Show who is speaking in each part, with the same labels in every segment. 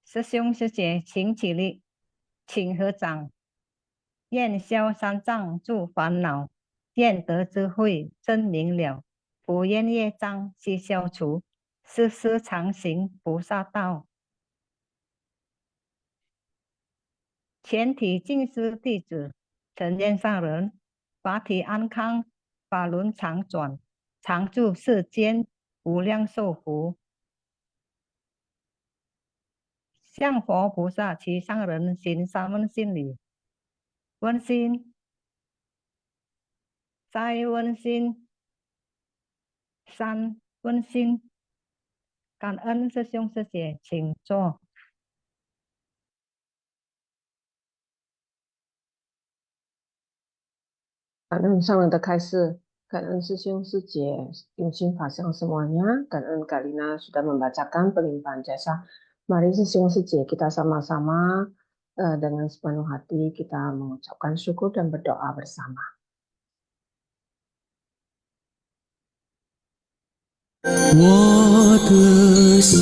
Speaker 1: 师兄师姐，请起立，请合掌。愿消三障诸烦恼，愿得智慧真明了。不愿业障悉消除，世世常行菩萨道。全体净师弟子，成愿上人，法体安康，法轮常转，常住世间，无量寿福。向佛菩萨及上人行三问心礼，问心，再问心，三问心。感恩师兄师姐，请坐。
Speaker 2: 感恩上人的开示，感恩师兄师姐用心法相semuanya,感恩Kak Lina sudah membacakan pelimpahan jasa. Mari師兄師姐kita sama-sama dengan sepenuh hati kita mengucapkan syukur dan berdoa bersama.
Speaker 3: 我的心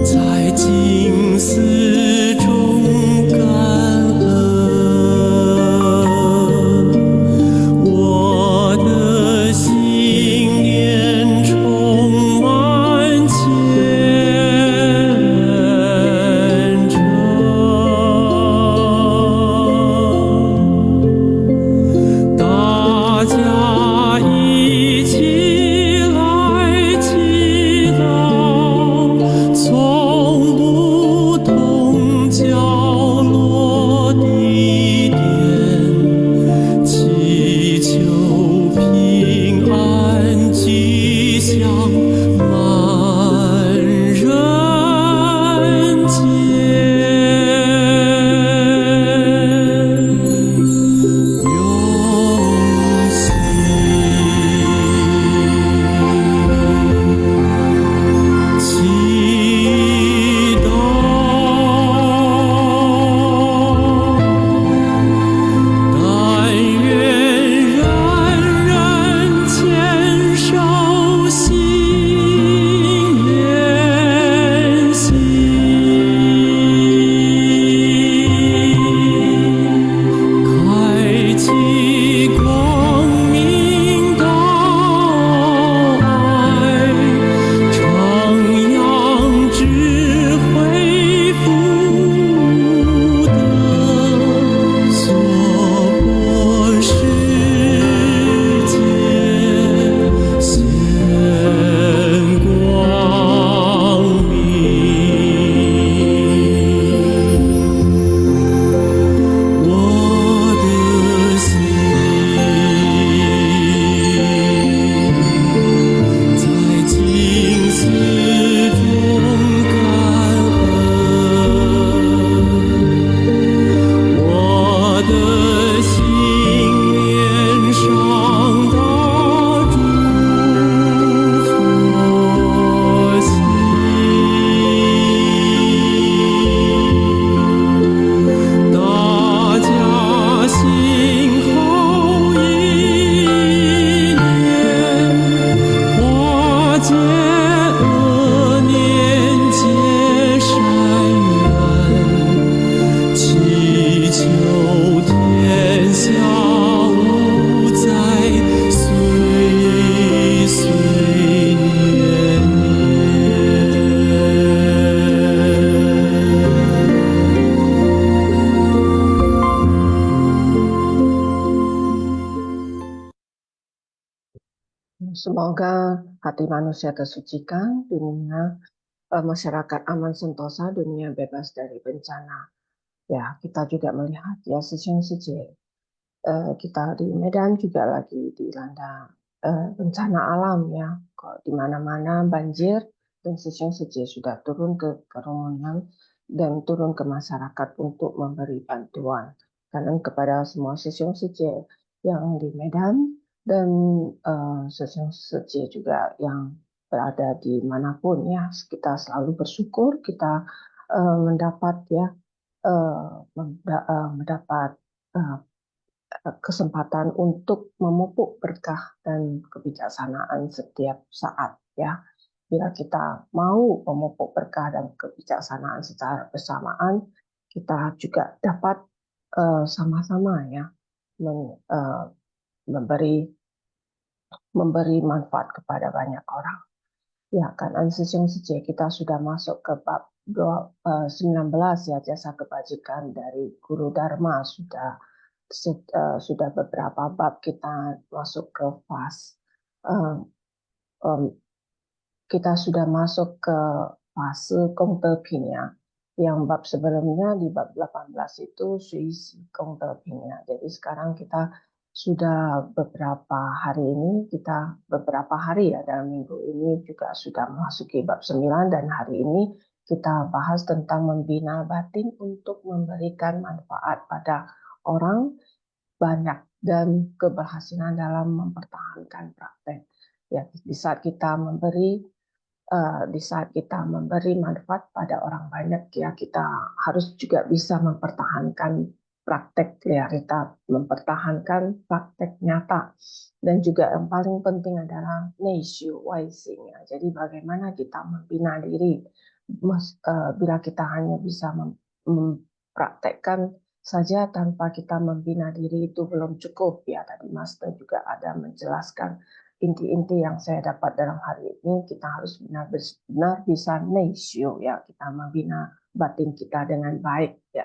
Speaker 3: 在静思中感恩，我的心念充满虔诚。大家一起来祈祷，从不同角落地点，祈求平安吉祥满人间。用心祈祷，但愿人人坚守心连心，开启光明道爱，徜徉智慧福德，娑婆世界现光明。我的心在静思中感恩，我的心念上大诸佛心。大家心好意念，化解恶念，结善缘，祈求天下无灾，岁岁年
Speaker 2: Semoga hati manusia tersucikan, dunia masyarakat aman sentosa, dunia bebas dari bencana. Ya, kita juga melihat ya師兄師姐, kita di Medan juga lagi dilanda bencana alam ya, kok di mana-mana banjir, dan師兄師姐sudah turun ke kerumunan dan turun ke masyarakat untuk memberi bantuan. Karena kepada semua師兄師姐yang di Medan dan師兄師姐juga yang berada di manapun ya, kita selalu bersyukur kita mendapat ya mendapat kesempatan untuk memupuk berkah dan kebijaksanaan setiap saat ya. bila kita mau memupuk berkah dan kebijaksanaan secara bersamaan, kita juga dapat sama-sama ya memberi manfaat kepada banyak orang. Ya, kanan sesiung saja kita sudah masuk ke bab 19 ya, jasa kebajikan dari Guru Dharma. Sudah beberapa bab kita masuk ke kita sudah masuk ke fase Kongtepinya. Yang bab sebelumnya di bab 18 itu Suisi Kongtepinya. Jadi sekarang kita sudah beberapa hari ya dalam minggu ini juga sudah memasuki bab 9 dan hari ini kita bahas tentang membina batin untuk memberikan manfaat pada orang banyak dan keberhasilan dalam mempertahankan praktek. Ya, di saat kita memberi manfaat pada orang banyak, ya kita harus juga bisa mempertahankan praktek ya, kita mempertahankan praktek nyata. Dan juga yang paling penting adalah neishu waising ya. Jadi bagaimana kita membina diri bila kita hanya bisa mempraktekkan saja tanpa kita membina diri itu belum cukup ya. Tadi Master juga ada menjelaskan inti-inti yang saya dapat dalam hari ini. Kita harus benar-benar bisa neishu ya, kita membina batin kita dengan baik ya,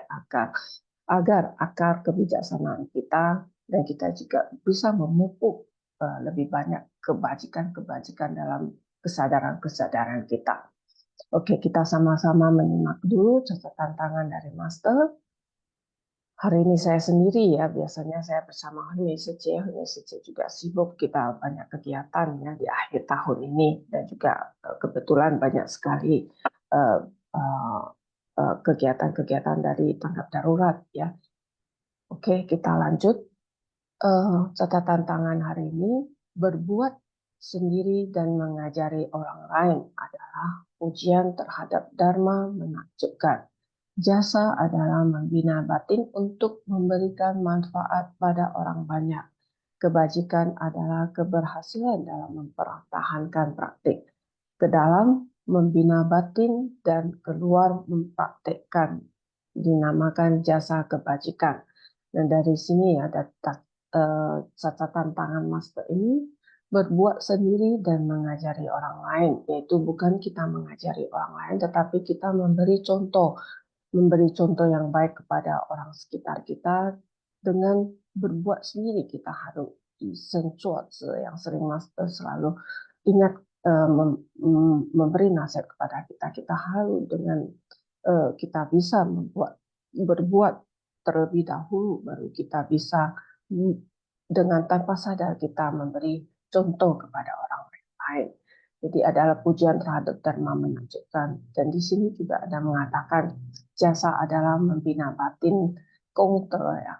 Speaker 2: agar akar kebijaksanaan kita dan kita juga bisa memupuk lebih banyak kebajikan-kebajikan dalam kesadaran-kesadaran kita. Oke, kita sama-sama menyimak dulu catatan tangan dari Master. Hari ini saya sendiri ya, biasanya saya bersama Huni Sece juga sibuk, kita banyak kegiatan ya di akhir tahun ini dan juga kebetulan banyak sekali kegiatan-kegiatan dari tanggap darurat ya. Oke, kita lanjut. Catatan tangan hari ini, berbuat sendiri dan mengajari orang lain adalah ujian terhadap Dharma menakjubkan. Jasa adalah membina batin untuk memberikan manfaat pada orang banyak. Kebajikan adalah keberhasilan dalam mempertahankan praktik. Ke dalam membina batin dan keluar mempraktekkan dinamakan jasa kebajikan. Dan dari sini ya catatan tangan Master ini, berbuat sendiri dan mengajari orang lain, yaitu bukan kita mengajari orang lain, tetapi kita memberi contoh yang baik kepada orang sekitar kita dengan berbuat sendiri. Kita harus yang sering Master selalu ingat memberi nasihat kepada kita harus dengan kita bisa berbuat terlebih dahulu, baru kita bisa dengan tanpa sadar kita memberi contoh kepada orang lain. Jadi adalah pujian terhadap Dharma menakjubkan. Dan di sini juga ada mengatakan jasa adalah membina batin kongte ya,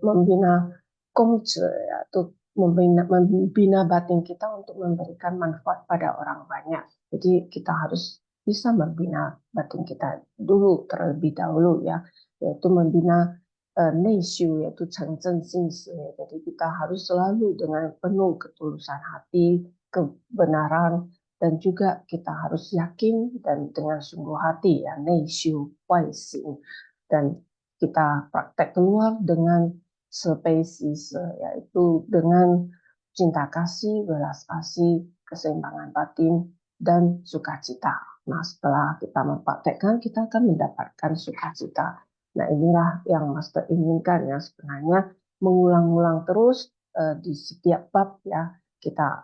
Speaker 2: membina kongce ya, itu membina batin kita untuk memberikan manfaat pada orang banyak. Jadi kita harus bisa membina batin kita dulu terlebih dahulu ya, yaitu membina neishu, yaitu chengzhen xingshi. Jadi kita harus selalu dengan penuh ketulusan hati, kebenaran, dan juga kita harus yakin dan dengan sungguh hati ya, neishu waising, dan kita praktek keluar dengan spesies, yaitu dengan cinta kasih, belas kasih, keseimbangan batin, dan sukacita. Nah, setelah kita mempraktekkan, kita akan mendapatkan sukacita. Nah, inilah yang Master inginkan ya, sebenarnya mengulang-ulang terus di setiap bab ya, kita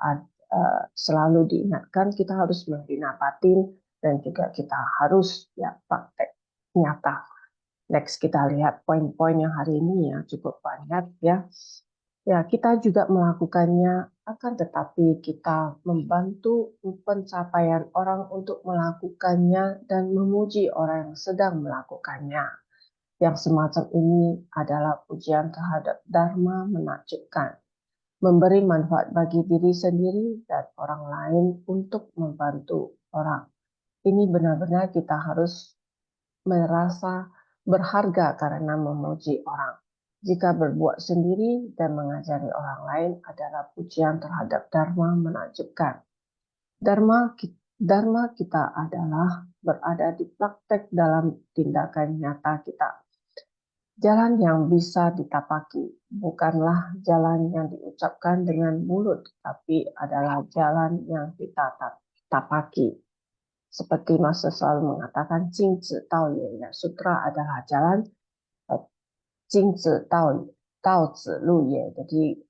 Speaker 2: selalu diingatkan kita harus membina batin dan juga kita harus ya praktek nyata. Next kita lihat poin-poin yang hari ini ya, cukup banyak ya. Ya, kita juga melakukannya, akan tetapi kita membantu pencapaian orang untuk melakukannya dan memuji orang yang sedang melakukannya. Yang semacam ini adalah pujian terhadap Dharma menakjubkan. Memberi manfaat bagi diri sendiri dan orang lain untuk membantu orang. Ini benar-benar kita harus merasa berharga karena memuji orang. Jika berbuat sendiri dan mengajari orang lain adalah pujian terhadap Dharma menakjubkan. Dharma kita adalah berada di praktek dalam tindakan nyata kita. Jalan yang bisa ditapaki bukanlah jalan yang diucapkan dengan mulut, tapi adalah jalan yang kita tapaki. Seperti Master selalu mengatakan, Jingzi Dao Ye, sutra adalah jalan, Jingzi Dao Zi Lu Ye. Jadi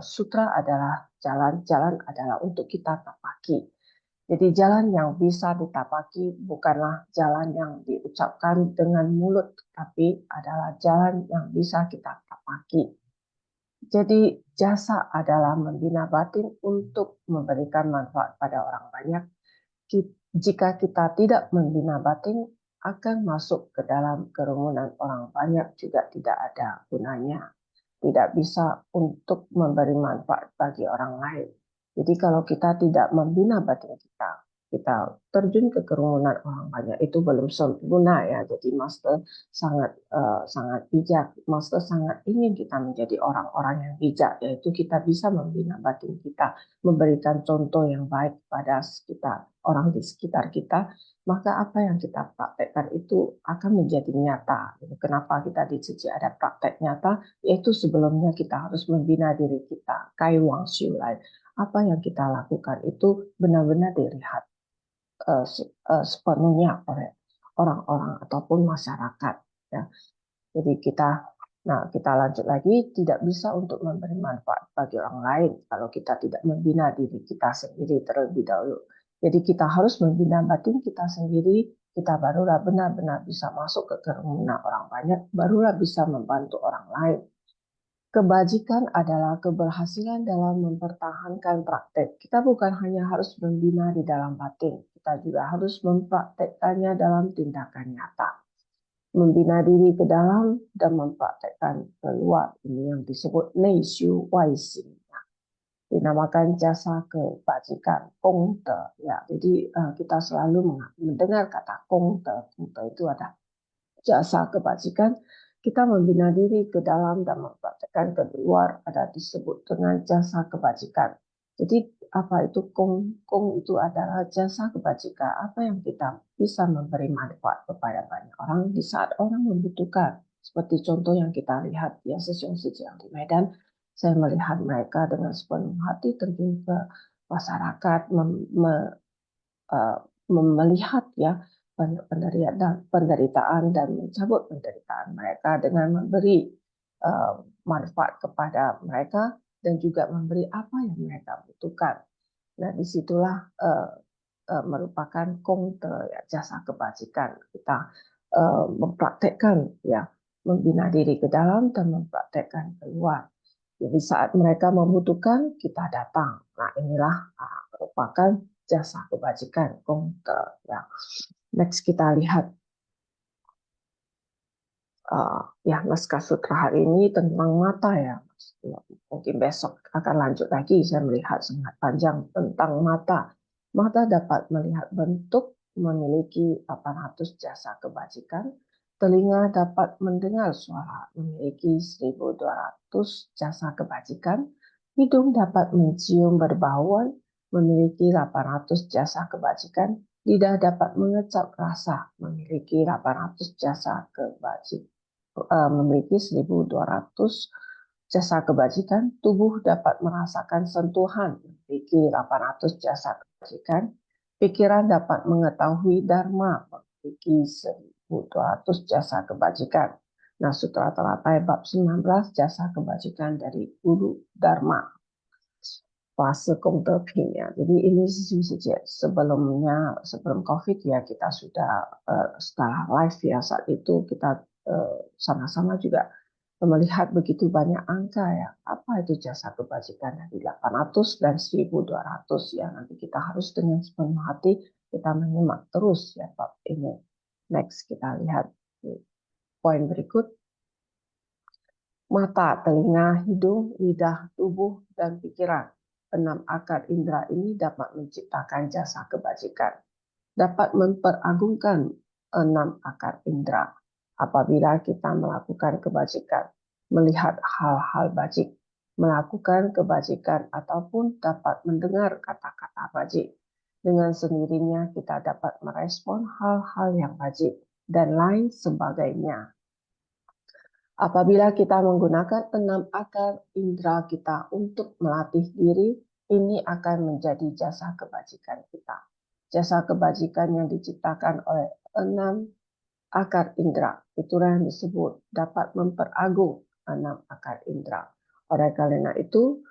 Speaker 2: sutra adalah jalan, jalan adalah untuk kita tapaki. Jadi jalan yang bisa ditapaki bukanlah jalan yang diucapkan dengan mulut, tapi adalah jalan yang bisa kita tapaki. Jadi jasa adalah membina batin untuk memberikan manfaat pada orang banyak. Jika kita tidak membina batin, akan masuk ke dalam kerumunan orang banyak juga tidak ada gunanya. Tidak bisa untuk memberi manfaat bagi orang lain. Jadi kalau kita tidak membina batin kita terjun ke kerumunan orang banyak, itu belum sempurna ya. Jadi Master sangat bijak. Master sangat ingin kita menjadi orang-orang yang bijak, yaitu kita bisa membina batin kita, memberikan contoh yang baik pada orang di sekitar kita. Maka apa yang kita praktekkan itu akan menjadi nyata. Kenapa kita di Tzu Chi ada praktek nyata? Yaitu sebelumnya kita harus membina diri kita. Kai Wang Xiu Lai. Apa yang kita lakukan itu benar-benar dilihat sepenuhnya oleh orang-orang ataupun masyarakat. Ya. Jadi kita lanjut lagi, tidak bisa untuk memberi manfaat bagi orang lain kalau kita tidak membina diri kita sendiri terlebih dahulu. Jadi kita harus membina batin kita sendiri, kita barulah benar-benar bisa masuk ke kerumunan orang banyak, barulah bisa membantu orang lain. Kebajikan adalah keberhasilan dalam mempertahankan praktek. Kita bukan hanya harus membina di dalam batin, kita juga harus mempraktekkannya dalam tindakan nyata. Membina diri ke dalam dan mempraktekkan keluar. Ini yang disebut Nei Xiu Wai Xing. Dinamakan jasa kebajikan, Gongde. Ya, jadi kita selalu mendengar kata Gongde. Gongde itu ada jasa kebajikan. Kita membina diri ke dalam dan mempraktekkan keluar, ada disebut dengan jasa kebajikan. Jadi apa itu Gong? Gong itu adalah jasa kebajikan. Apa yang kita bisa memberi manfaat kepada banyak orang di saat orang membutuhkan. Seperti contoh yang kita lihat ya, sejauh di Medan, saya melihat mereka dengan sepenuh hati terjun ke masyarakat, melihat ya banyak penderitaan dan mencabut penderitaan mereka dengan memberi manfaat kepada mereka dan juga memberi apa yang mereka butuhkan. Nah, disitulah merupakan Gongde, ya, jasa kebajikan. Kita mempraktekkan ya, membina diri ke dalam dan mempraktekkan keluar. Jadi saat mereka membutuhkan, kita datang. Nah, inilah merupakan jasa kebajikan, Gongde. Ya. Next kita lihat ya naskah sutra hari ini tentang mata ya. Mungkin besok akan lanjut lagi, saya melihat sangat panjang tentang mata. Mata dapat melihat bentuk, memiliki 800 jasa kebajikan. Telinga dapat mendengar suara, memiliki 1200 jasa kebajikan. Hidung dapat mencium berbauan, memiliki 800 jasa kebajikan. Lidah dapat mengecap rasa, memiliki 800 jasa kebajikan. Memiliki 1200 jasa kebajikan. Tubuh dapat merasakan sentuhan, memiliki 800 jasa kebajikan. Pikiran dapat mengetahui dharma, memiliki 1200 jasa kebajikan. Nah, Sutra Teratai bab 19, jasa kebajikan dari guru dharma. Fase Gongde Ping ya. Jadi ini sebelum COVID ya, kita sudah setelah live ya, saat itu kita sama-sama juga melihat begitu banyak angka ya. Apa itu jasa kebajikan dari 800 dan 1200 ya. Nanti kita harus dengan sepenuh hati kita menyimak terus ya bab ini. Next kita lihat poin berikut. Mata, telinga, hidung, lidah, tubuh, dan pikiran. 6 akar indera ini dapat menciptakan jasa kebajikan. Dapat memperagungkan 6 akar indera. Apabila kita melakukan kebajikan, melihat hal-hal bajik, melakukan kebajikan, ataupun dapat mendengar kata-kata bajik. Dengan sendirinya kita dapat merespon hal-hal yang wajib dan lain sebagainya. Apabila kita menggunakan 6 akar indera kita untuk melatih diri, ini akan menjadi jasa kebajikan kita. Jasa kebajikan yang diciptakan oleh 6 akar indera, itulah yang disebut dapat memperagung 6 akar indera. Oleh karena itu,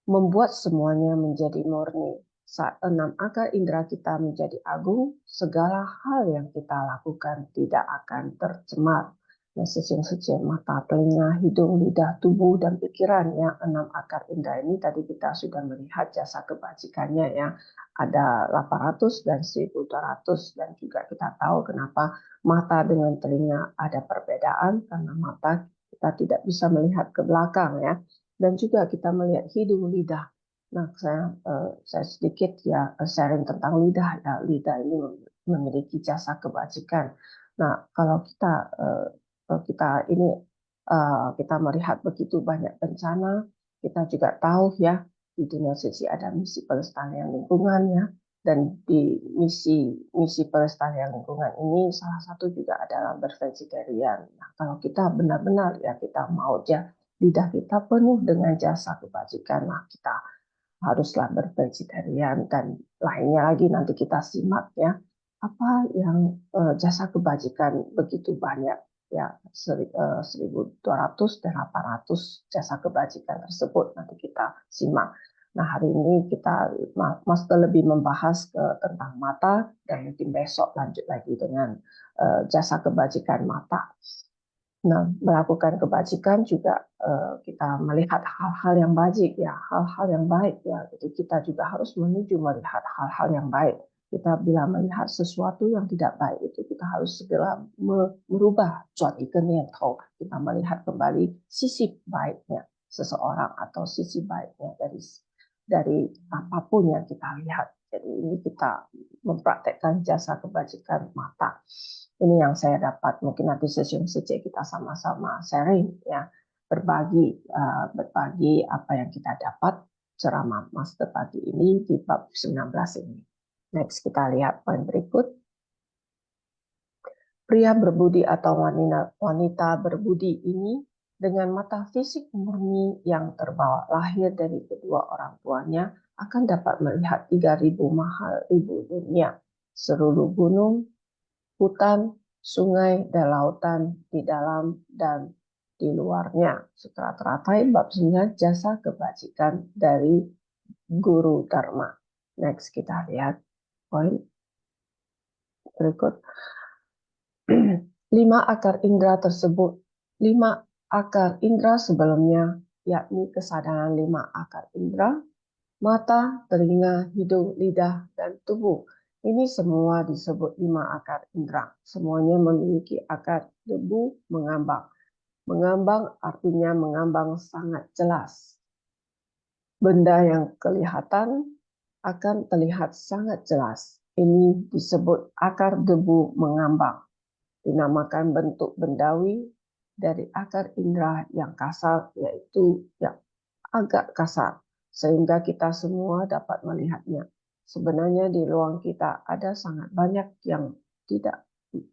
Speaker 2: membuat semuanya menjadi murni. Saat 6 akar indera kita menjadi agung, segala hal yang kita lakukan tidak akan tercemar. Sejak mata, telinga, hidung, lidah, tubuh, dan pikiran yang 6 akar indera ini tadi kita sudah melihat jasa kebajikannya yang ada 800 dan 1200, dan juga kita tahu kenapa mata dengan telinga ada perbedaan, karena mata kita tidak bisa melihat ke belakang ya, dan juga kita melihat hidung, lidah. Nah, saya sedikit ya sharing tentang lidah ya. Lidah ini memiliki jasa kebajikan. Nah, kalau kita melihat begitu banyak bencana, kita juga tahu ya di dunia suci ada misi pelestarian lingkungan ya, dan di misi pelestarian lingkungan ini salah satu juga adalah bervegetarian. Nah, kalau kita benar-benar ya kita mau aja lidah kita penuh dengan jasa kebajikan, nah kita haruslah bervegetarian. Dan lainnya lagi nanti kita simak ya, apa yang jasa kebajikan begitu banyak ya, 1200 dan 800 jasa kebajikan tersebut nanti kita simak. Nah, hari ini kita Master lebih membahas tentang mata, dan mungkin besok lanjut lagi dengan jasa kebajikan mata. Nah, melakukan kebajikan juga kita melihat hal-hal yang baik ya, hal-hal yang baik ya. Jadi kita juga harus menuju melihat hal-hal yang baik. Kita bila melihat sesuatu yang tidak baik itu kita harus segera merubah kita melihat kembali sisi baiknya seseorang atau sisi baiknya dari apapun yang kita lihat. Jadi ini kita mempraktekkan jasa kebajikan mata. Ini yang saya dapat, mungkin nanti sesi kita sama-sama sharing ya, berbagi apa yang kita dapat ceramah Master pagi ini di bab 19 ini. Next kita lihat poin berikut. Pria berbudi atau wanita berbudi ini dengan mata fisik murni yang terbawa lahir dari kedua orang tuanya akan dapat melihat 3.000 mahal ribu dunia, seluruh gunung, hutan, sungai, dan lautan di dalam dan di luarnya. Setelah teratai bab 9 jasa kebajikan dari Guru Dharma. Next kita lihat poin berikut. 5 akar indera tersebut, 5 akar indera sebelumnya, yakni kesadaran 5 akar indera, mata, telinga, hidung, lidah, dan tubuh. Ini semua disebut 5 akar indera. Semuanya memiliki akar debu mengambang. Mengambang artinya mengambang sangat jelas. Benda yang kelihatan akan terlihat sangat jelas. Ini disebut akar debu mengambang. Dinamakan bentuk bendawi dari akar indera yang kasar, yaitu yang agak kasar, sehingga kita semua dapat melihatnya. Sebenarnya di ruang kita ada sangat banyak yang tidak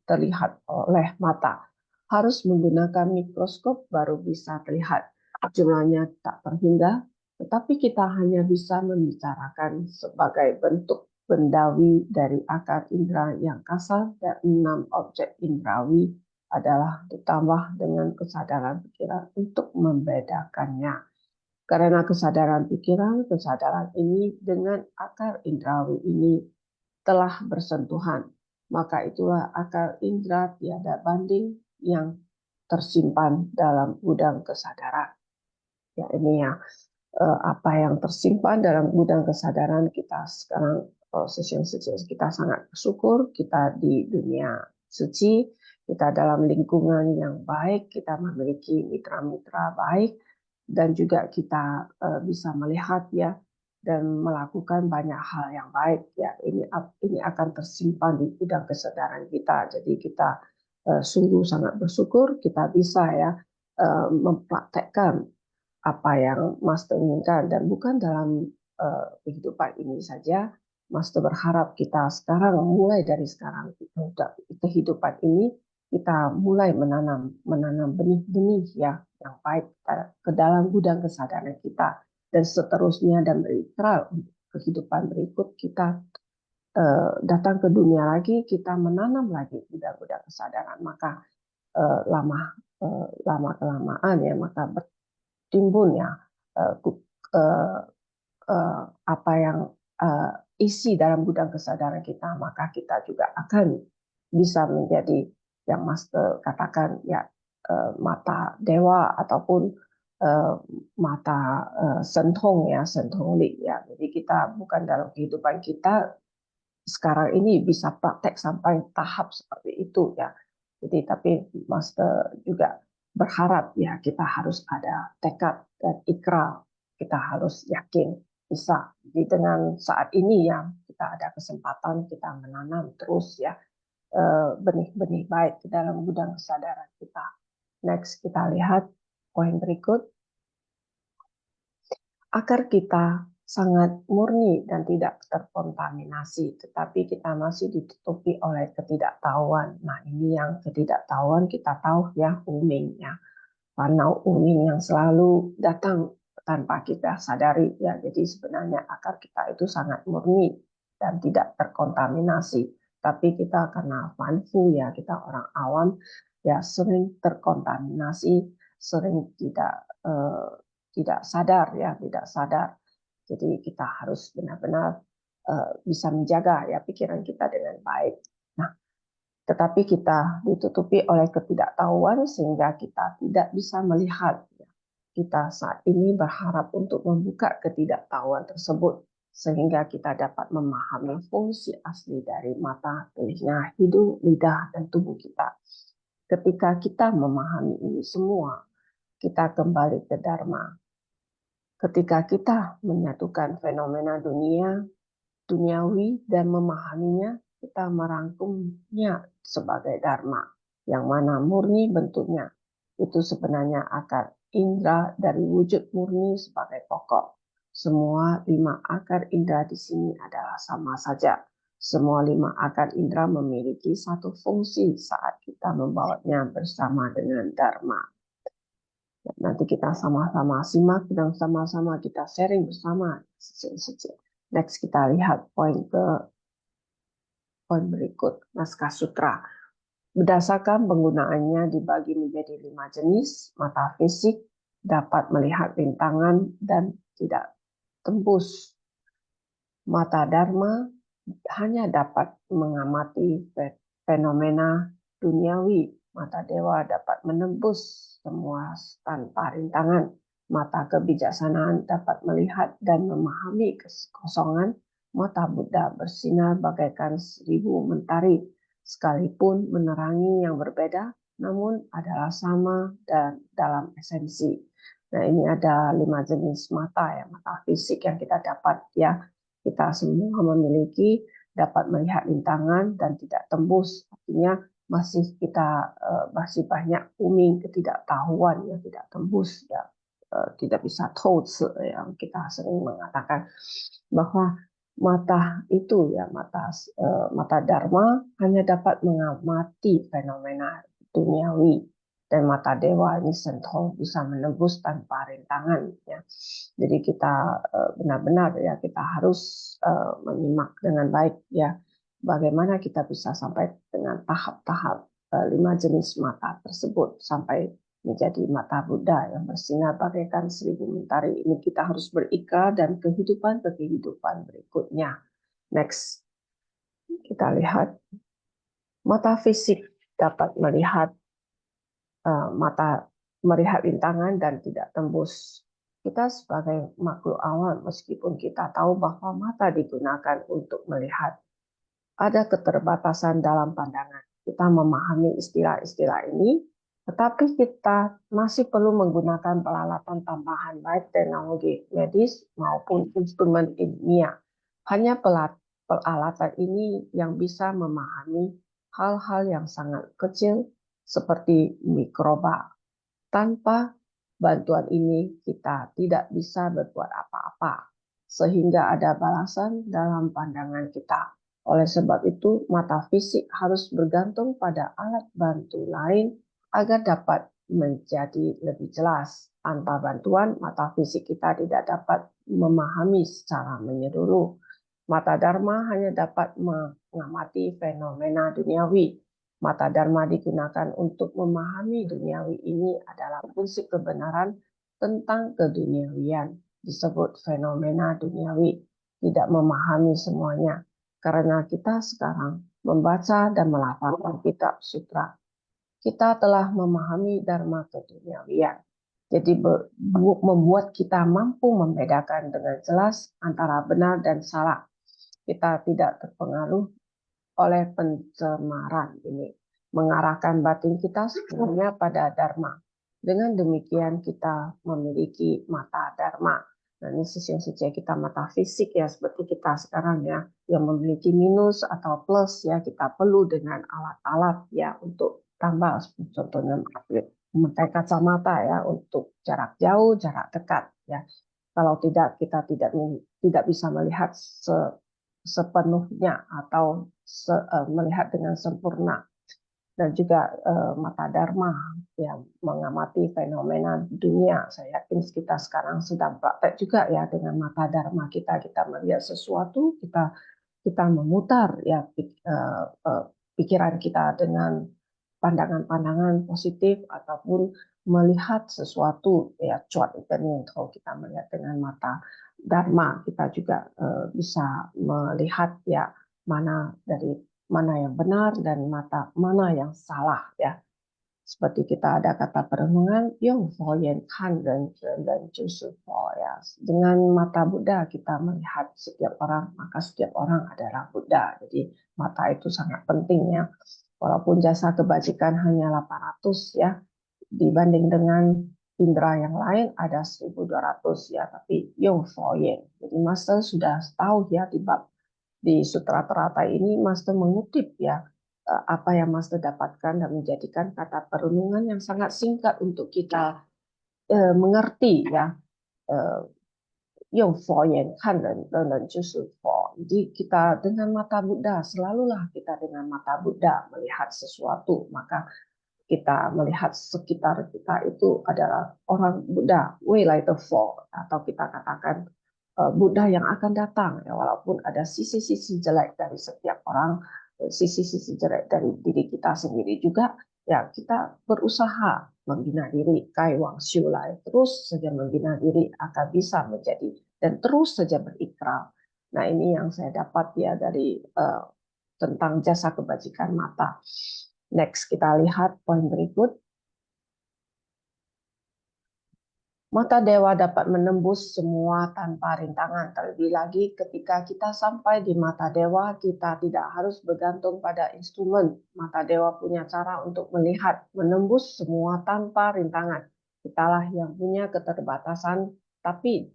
Speaker 2: terlihat oleh mata. Harus menggunakan mikroskop baru bisa terlihat. Jumlahnya tak terhingga, tetapi kita hanya bisa membicarakan sebagai bentuk bendawi dari akar indera yang kasar, dan 6 objek indrawi adalah ditambah dengan kesadaran pikiran untuk membedakannya. Karena kesadaran pikiran, kesadaran ini dengan akar indrawi ini telah bersentuhan, maka itulah akar indera tiada banding yang tersimpan dalam gudang kesadaran. Ya, ini ya apa yang tersimpan dalam gudang kesadaran kita sekarang. Sesi kita sangat bersyukur, kita di dunia suci, kita dalam lingkungan yang baik, kita memiliki mitra-mitra baik, dan juga kita bisa melihat ya dan melakukan banyak hal yang baik ya. Ini akan tersimpan di gudang kesadaran kita. Jadi kita sungguh sangat bersyukur kita bisa ya mempraktekkan apa yang Master inginkan, dan bukan dalam kehidupan ini saja, Master berharap kita sekarang, mulai dari sekarang, kehidupan ini kita mulai menanam benih-benih ya yang baik ke dalam gudang kesadaran kita, dan seterusnya, dan berikrar untuk kehidupan berikut kita datang ke dunia lagi, kita menanam lagi gudang-gudang kesadaran, maka lama kelamaan ya maka bertimbun ya apa yang isi dalam gudang kesadaran kita, maka kita juga akan bisa menjadi yang Master katakan ya mata dewa ataupun mata sentong ya, sentongli ya. Jadi kita bukan dalam kehidupan kita sekarang ini bisa praktek sampai tahap seperti itu ya. Jadi tapi Master juga berharap ya kita harus ada tekad dan ikrar, kita harus yakin bisa. Jadi dengan saat ini ya kita ada kesempatan kita menanam terus ya benih-benih baik di dalam gudang kesadaran kita. Next kita lihat poin berikut. Agar kita sangat murni dan tidak terkontaminasi, tetapi kita masih ditutupi oleh ketidaktahuan. Nah, ini yang ketidaktahuan kita tahu ya, umingnya. Panau uming yang selalu datang tanpa kita sadari ya. Jadi sebenarnya akar kita itu sangat murni dan tidak terkontaminasi. Tapi kita karena fanfu ya, kita orang awam ya sering terkontaminasi, sering tidak sadar ya, tidak sadar. Jadi kita harus benar-benar bisa menjaga ya pikiran kita dengan baik. Nah, tetapi kita ditutupi oleh ketidaktahuan sehingga kita tidak bisa melihat. Kita saat ini berharap untuk membuka ketidaktahuan tersebut sehingga kita dapat memahami fungsi asli dari mata, telinga, hidung, lidah, dan tubuh kita. Ketika kita memahami ini semua, kita kembali ke Dharma. Ketika kita menyatukan fenomena duniawi dan memahaminya, kita merangkumnya sebagai Dharma, yang mana murni bentuknya. Itu sebenarnya akar indera dari wujud murni sebagai pokok. Semua 5 akar indera di sini adalah sama saja. Semua 5 akar indera memiliki satu fungsi saat kita membawanya bersama dengan Dharma. Nanti kita sama-sama simak dan sama-sama kita sharing bersama. Next kita lihat poin berikut, Naskah Sutra. Berdasarkan penggunaannya dibagi menjadi 5 jenis. Mata fisik dapat melihat rintangan dan tidak tembus. Mata Dharma hanya dapat mengamati fenomena duniawi. Mata dewa dapat menembus semua tanpa rintangan. Mata kebijaksanaan dapat melihat dan memahami kekosongan. Mata Buddha bersinar bagaikan 1000 mentari, sekalipun menerangi yang berbeda, namun adalah sama dan dalam esensi. Nah, ini ada 5 jenis mata ya, mata fisik yang kita dapat ya. Kita semua memiliki, dapat melihat rintangan dan tidak tembus. Artinya masih banyak uming ketidaktahuan yang tidak tembus ya, tidak bisa touch yang kita sering mengatakan bahwa mata itu ya mata Dharma hanya dapat mengamati fenomena duniawi, dan mata dewa ini sentong bisa menembus tanpa rintangan ya. Jadi kita benar-benar ya kita harus menyimak dengan baik ya bagaimana kita bisa sampai dengan tahap-tahap 5 jenis mata tersebut sampai menjadi mata Buddha yang bersinar bagaikan 1000 mentari. Ini kita harus berikrar dan kehidupan ke kehidupan berikutnya. Next, kita lihat mata fisik dapat melihat rintangan dan tidak tembus. Kita sebagai makhluk awam, meskipun kita tahu bahwa mata digunakan untuk melihat, ada keterbatasan dalam pandangan. Kita memahami istilah-istilah ini, tetapi kita masih perlu menggunakan peralatan tambahan baik teknologi medis maupun instrumen ilmiah. Hanya peralatan ini yang bisa memahami hal-hal yang sangat kecil seperti mikroba. Tanpa bantuan ini kita tidak bisa berbuat apa-apa. sehingga ada balasan dalam pandangan kita. Oleh sebab itu, mata fisik harus bergantung pada alat bantu lain agar dapat menjadi lebih jelas. Tanpa bantuan, mata fisik kita tidak dapat memahami secara menyeluruh. Mata Dharma hanya dapat mengamati fenomena duniawi. Mata Dharma digunakan untuk memahami duniawi ini adalah prinsip kebenaran tentang keduniawian. Disebut fenomena duniawi, tidak memahami semuanya. Karena kita sekarang membaca dan melafalkan kitab sutra, kita telah memahami dharma keduniawian. Jadi membuat kita mampu membedakan dengan jelas antara benar dan salah. Kita tidak terpengaruh oleh pencemaran ini, mengarahkan batin kita sepenuhnya pada dharma. Dengan demikian kita memiliki mata dharma. Nah, ini sisi kita mata fisik ya, seperti kita sekarang ya, yang memiliki minus atau plus ya, kita perlu dengan alat-alat ya untuk tambah, contohnya memakai kacamata ya untuk jarak jauh, jarak dekat ya. Kalau tidak, kita tidak bisa melihat sepenuhnya atau melihat dengan sempurna. Dan juga mata dharma yang mengamati fenomena dunia. Saya yakin kita sekarang sedang praktek juga ya dengan mata dharma kita melihat sesuatu, kita memutar ya pikiran kita dengan pandangan-pandangan positif ataupun melihat sesuatu ya cuat itu kalau kita melihat dengan mata dharma, kita juga bisa melihat ya mana yang benar dan mana yang salah ya. Seperti kita ada kata perenungan, Yong Fo Yan Kan dan Jusu Fo ya. Dengan mata Buddha kita melihat setiap orang, maka setiap orang adalah Buddha. Jadi mata itu sangat penting ya. Walaupun jasa kebajikan hanya 800 ya, dibanding dengan indera yang lain ada 1200 ya, tapi Yong Fo Yan. Jadi Master sudah tahu ya di Sutra Teratai ini Master mengutip ya apa yang Master dapatkan dan menjadikan kata perenungan yang sangat singkat untuk kita mengerti ya. Yong Fo Yan Kan dan Jusu Fo. Jadi kita dengan mata Buddha, selalulah kita dengan mata Buddha melihat sesuatu, maka kita melihat sekitar kita itu adalah orang Buddha, Wei Lai Te Fo, atau kita katakan Buddha yang akan datang. Ya, walaupun ada sisi-sisi jelek dari setiap orang, sisi-sisi jelek dari diri kita sendiri juga, ya kita berusaha membina diri, Kai Wang Xiu Lai, terus saja membina diri akan bisa menjadi dan terus saja berikrar. Nah ini yang saya dapat ya dari tentang jasa kebajikan mata. Next, kita lihat poin berikut. Mata dewa dapat menembus semua tanpa rintangan. Terlebih lagi ketika kita sampai di mata dewa, kita tidak harus bergantung pada instrumen. Mata dewa punya cara untuk melihat, menembus semua tanpa rintangan. Kitalah yang punya keterbatasan, tapi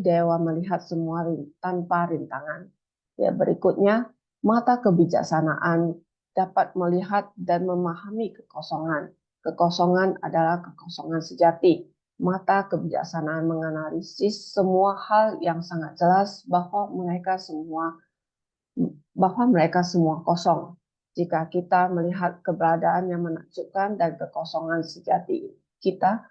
Speaker 2: dewa melihat semua tanpa rintangan. Ya, berikutnya, mata kebijaksanaan dapat melihat dan memahami kekosongan. Kekosongan adalah kekosongan sejati. Mata kebijaksanaan menganalisis semua hal yang sangat jelas bahwa mereka semua kosong. Jika kita melihat keberadaan yang menakjubkan dan kekosongan sejati, kita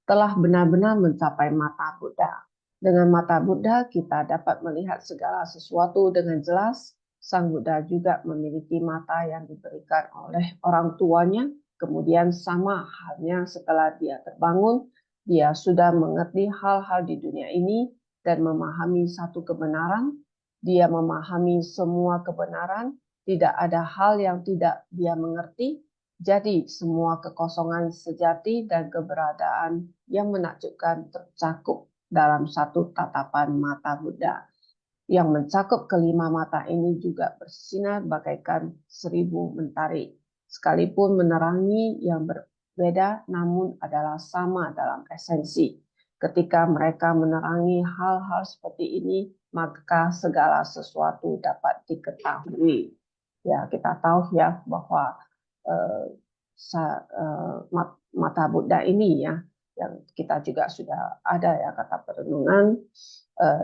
Speaker 2: telah benar-benar mencapai mata Buddha. Dengan mata Buddha, kita dapat melihat segala sesuatu dengan jelas. Sang Buddha juga memiliki mata yang diberikan oleh orang tuanya. Kemudian sama halnya setelah dia terbangun, dia sudah mengerti hal-hal di dunia ini dan memahami satu kebenaran. Dia memahami semua kebenaran. Tidak ada hal yang tidak dia mengerti. Jadi semua kekosongan sejati dan keberadaan yang menakjubkan tercakup dalam satu tatapan mata Buddha. Yang mencakup kelima mata ini juga bersinar bagaikan 1000 mentari. Sekalipun menerangi yang berbeda namun adalah sama dalam esensi. Ketika mereka menerangi hal-hal seperti ini, maka segala sesuatu dapat diketahui. Ya, kita tahu ya bahwa mata Buddha ini ya yang kita juga sudah ada ya kata perenungan,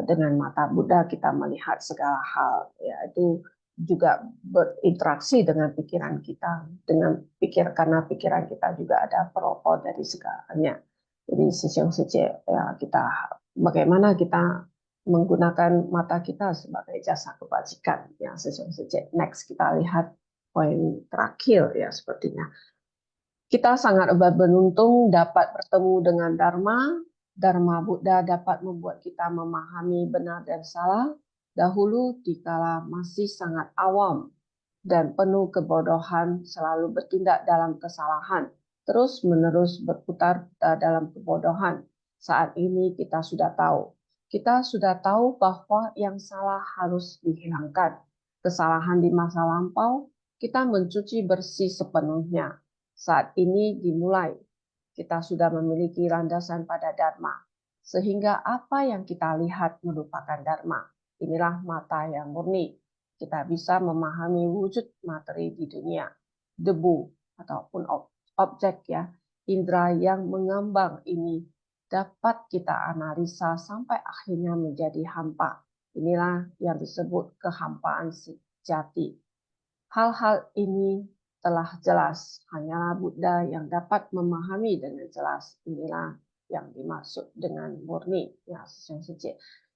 Speaker 2: dengan mata Buddha kita melihat segala hal, ya itu juga berinteraksi dengan pikiran kita, karena pikiran kita juga ada perokok dari segalanya. Jadi ya kita bagaimana kita menggunakan mata kita sebagai jasa kebajikan ya. Next kita lihat poin terakhir ya, sepertinya kita sangat beruntung dapat bertemu dengan Dharma Buddha dapat membuat kita memahami benar dan salah. Dahulu dikala masih sangat awam dan penuh kebodohan, selalu bertindak dalam kesalahan, terus-menerus berputar dalam kebodohan. Saat ini kita sudah tahu. Kita sudah tahu bahwa yang salah harus dihilangkan. Kesalahan di masa lampau, kita mencuci bersih sepenuhnya. Saat ini dimulai. Kita sudah memiliki landasan pada Dharma. Sehingga apa yang kita lihat merupakan Dharma. Inilah mata yang murni. Kita bisa memahami wujud materi di dunia, debu ataupun objek ya, indera yang mengambang ini dapat kita analisa sampai akhirnya menjadi hampa. Inilah yang disebut kehampaan sejati. Hal-hal ini telah jelas, hanyalah Buddha yang dapat memahami dengan jelas. Inilah yang dimaksud dengan murni ya,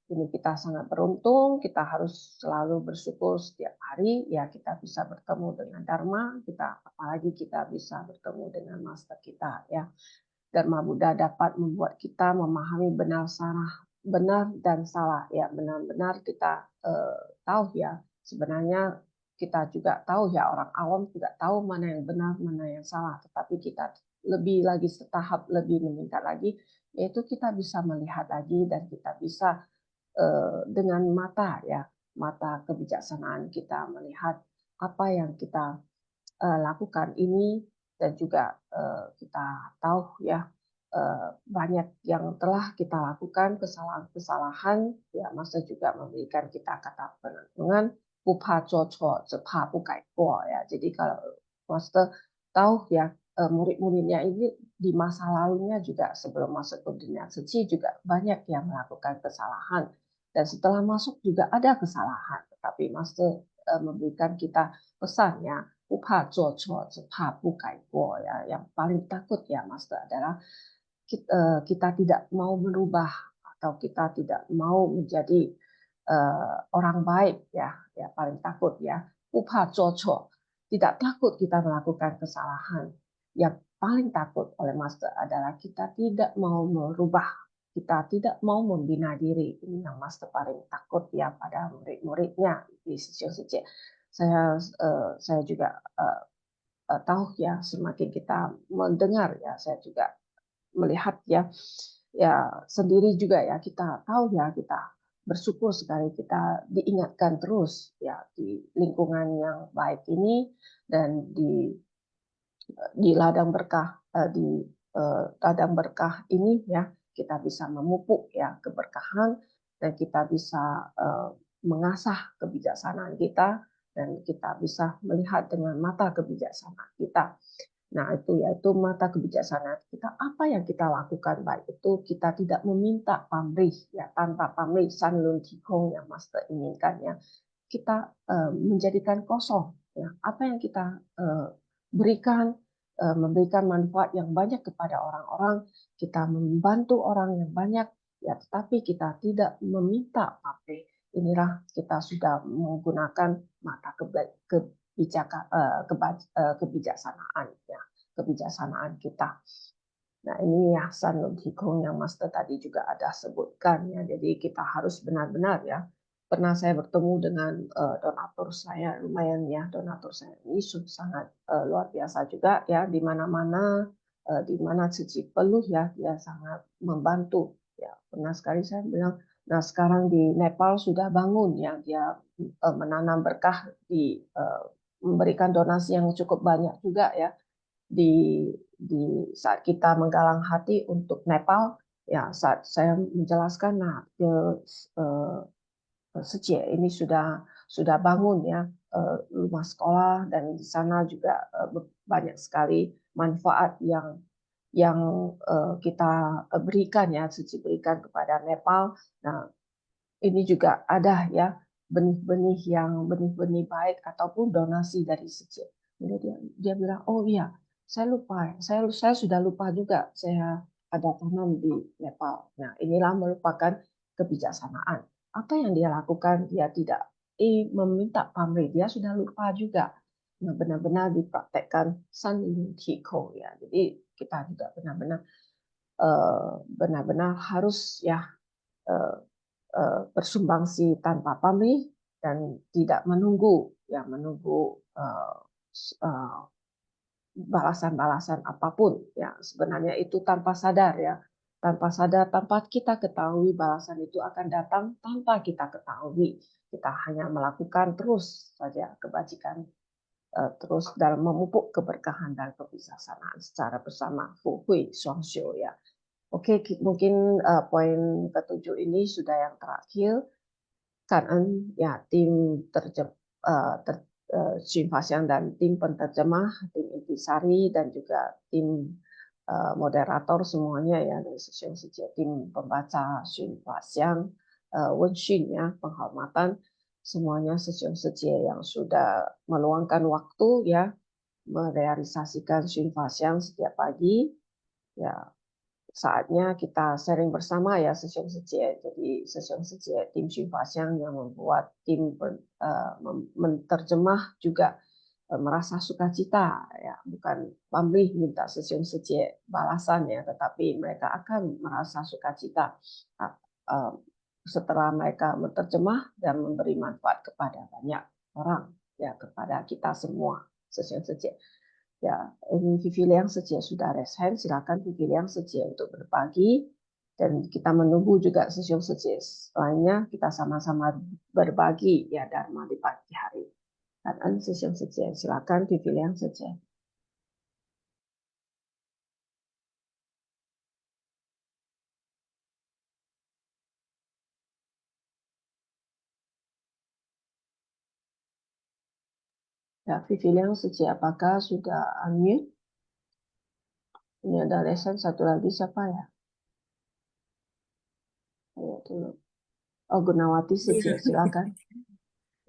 Speaker 2: ini kita sangat beruntung, kita harus selalu bersyukur setiap hari ya kita bisa bertemu dengan Dharma, apalagi kita bisa bertemu dengan master kita ya. Dharma Buddha dapat membuat kita memahami benar dan salah ya, benar-benar kita tahu ya, sebenarnya kita juga tahu ya, orang awam tidak tahu mana yang benar, mana yang salah, tetapi kita lebih lagi setahap lebih meningkat lagi, yaitu kita bisa melihat lagi dan kita bisa dengan mata kebijaksanaan kita melihat apa yang kita lakukan ini, dan juga kita tahu ya banyak yang telah kita lakukan kesalahan ya, Master juga memberikan kita kata perenungan bupa coco cepa bukai ya. Jadi kalau Master tahu ya, murid-muridnya ini di masa lalunya juga sebelum masuk ke dunia suci juga banyak yang melakukan kesalahan. Dan setelah masuk juga ada kesalahan, tetapi Master memberikan kita pesannya, ya, yang paling takut ya Master adalah kita tidak mau merubah atau kita tidak mau menjadi orang baik ya, paling takut ya, tidak takut kita melakukan kesalahan. Yang paling takut oleh Master adalah kita tidak mau merubah. Kita tidak mau membina diri. Ini yang Master paling takut ya pada murid-muridnya di sisi. Saya juga tahu ya, semakin kita mendengar ya, saya juga melihat ya sendiri juga ya, kita tahu ya, kita bersyukur sekali kita diingatkan terus ya di lingkungan yang baik ini, dan di ladang berkah ladang berkah ini ya, kita bisa memupuk ya keberkahan, dan kita bisa mengasah kebijaksanaan kita, dan kita bisa melihat dengan mata kebijaksanaan kita. Nah, itu yaitu mata kebijaksanaan kita. Apa yang kita lakukan baik itu kita tidak meminta pamrih ya, tanpa pamrih san lun tikong yang Master inginkan ya. Kita menjadikan kosong ya apa yang kita berikan, memberikan manfaat yang banyak kepada orang-orang, kita membantu orang yang banyak ya, tetapi kita tidak meminta pamrih. Inilah kita sudah menggunakan mata kebijaksanaan ya, kebijaksanaan kita. Nah, ini ya san lun tikong yang Master tadi juga ada sebutkan ya. Jadi kita harus benar-benar ya. Pernah saya bertemu dengan donatur saya, lumayan ya, donatur saya ini sangat luar biasa juga ya, di mana-mana di mana Cici perlu ya, dia sangat membantu ya. Pernah sekali saya bilang, nah sekarang di Nepal sudah bangun ya, dia menanam berkah, memberikan donasi yang cukup banyak juga ya, di saat kita menggalang hati untuk Nepal ya, saat saya menjelaskan nah Sejie ini sudah bangun ya rumah sekolah, dan di sana juga banyak sekali manfaat yang yang kita berikan ya, suci berikan kepada Nepal. Nah, ini juga ada ya benih-benih baik ataupun donasi dari suci. Jadi dia bilang, oh iya, saya lupa, saya sudah lupa juga saya ada tanam di Nepal. Nah, inilah merupakan kebijaksanaan. Apa yang dia lakukan? Dia tidak meminta pamrih, dia sudah lupa juga. Nah, benar-benar dipraktekkan San Hiko ya. Jadi kita juga benar-benar harus ya bersumbangsi tanpa pamrih dan tidak menunggu balasan-balasan apapun ya, sebenarnya itu tanpa sadar ya, tanpa kita ketahui balasan itu akan datang tanpa kita ketahui. Kita hanya melakukan terus saja kebajikan, terus dalam memupuk keberkahan dan kebijaksanaan secara bersama, Fu Hui Shuangxiu ya. Oke, mungkin poin ketujuh ini sudah yang terakhir. Karena ya tim Xun Faxiang dan tim penterjemah, tim intisari dan juga tim moderator semuanya ya dari Sesiong Sijie, tim pembaca Xun Faxiang, Wenxun ya, penghormatan semuanya Sesiong Sijie yang sudah meluangkan waktu ya merealisasikan Xun Faxiang setiap pagi ya. Saatnya kita sharing bersama ya Sesiong Sijie. Jadi Sesiong Sijie tim Xun Faxiang yang membuat tim menerjemah juga merasa sukacita ya, bukan pamrih minta Sesiong Sijie balasan ya, tetapi mereka akan merasa sukacita setelah mereka menerjemah dan memberi manfaat kepada banyak orang ya, kepada kita semua Sesiong Sijie. Ya, ini Vivi Liang Sejie sudah raise hand, silakan Vivi Liang Sejie untuk berbagi dan kita menunggu juga Sesiong Sejie lainnya, kita sama-sama berbagi ya Dharma di pagi hari. Dan Sesiong Sejie, silakan Vivi Liang Sejie. Ya, Vivi Liang Sejie, apakah sudah unmute? Ini ada raise hand satu lagi, siapa ya? Ayo dulu. Oh, Gunawati Sejie, silakan.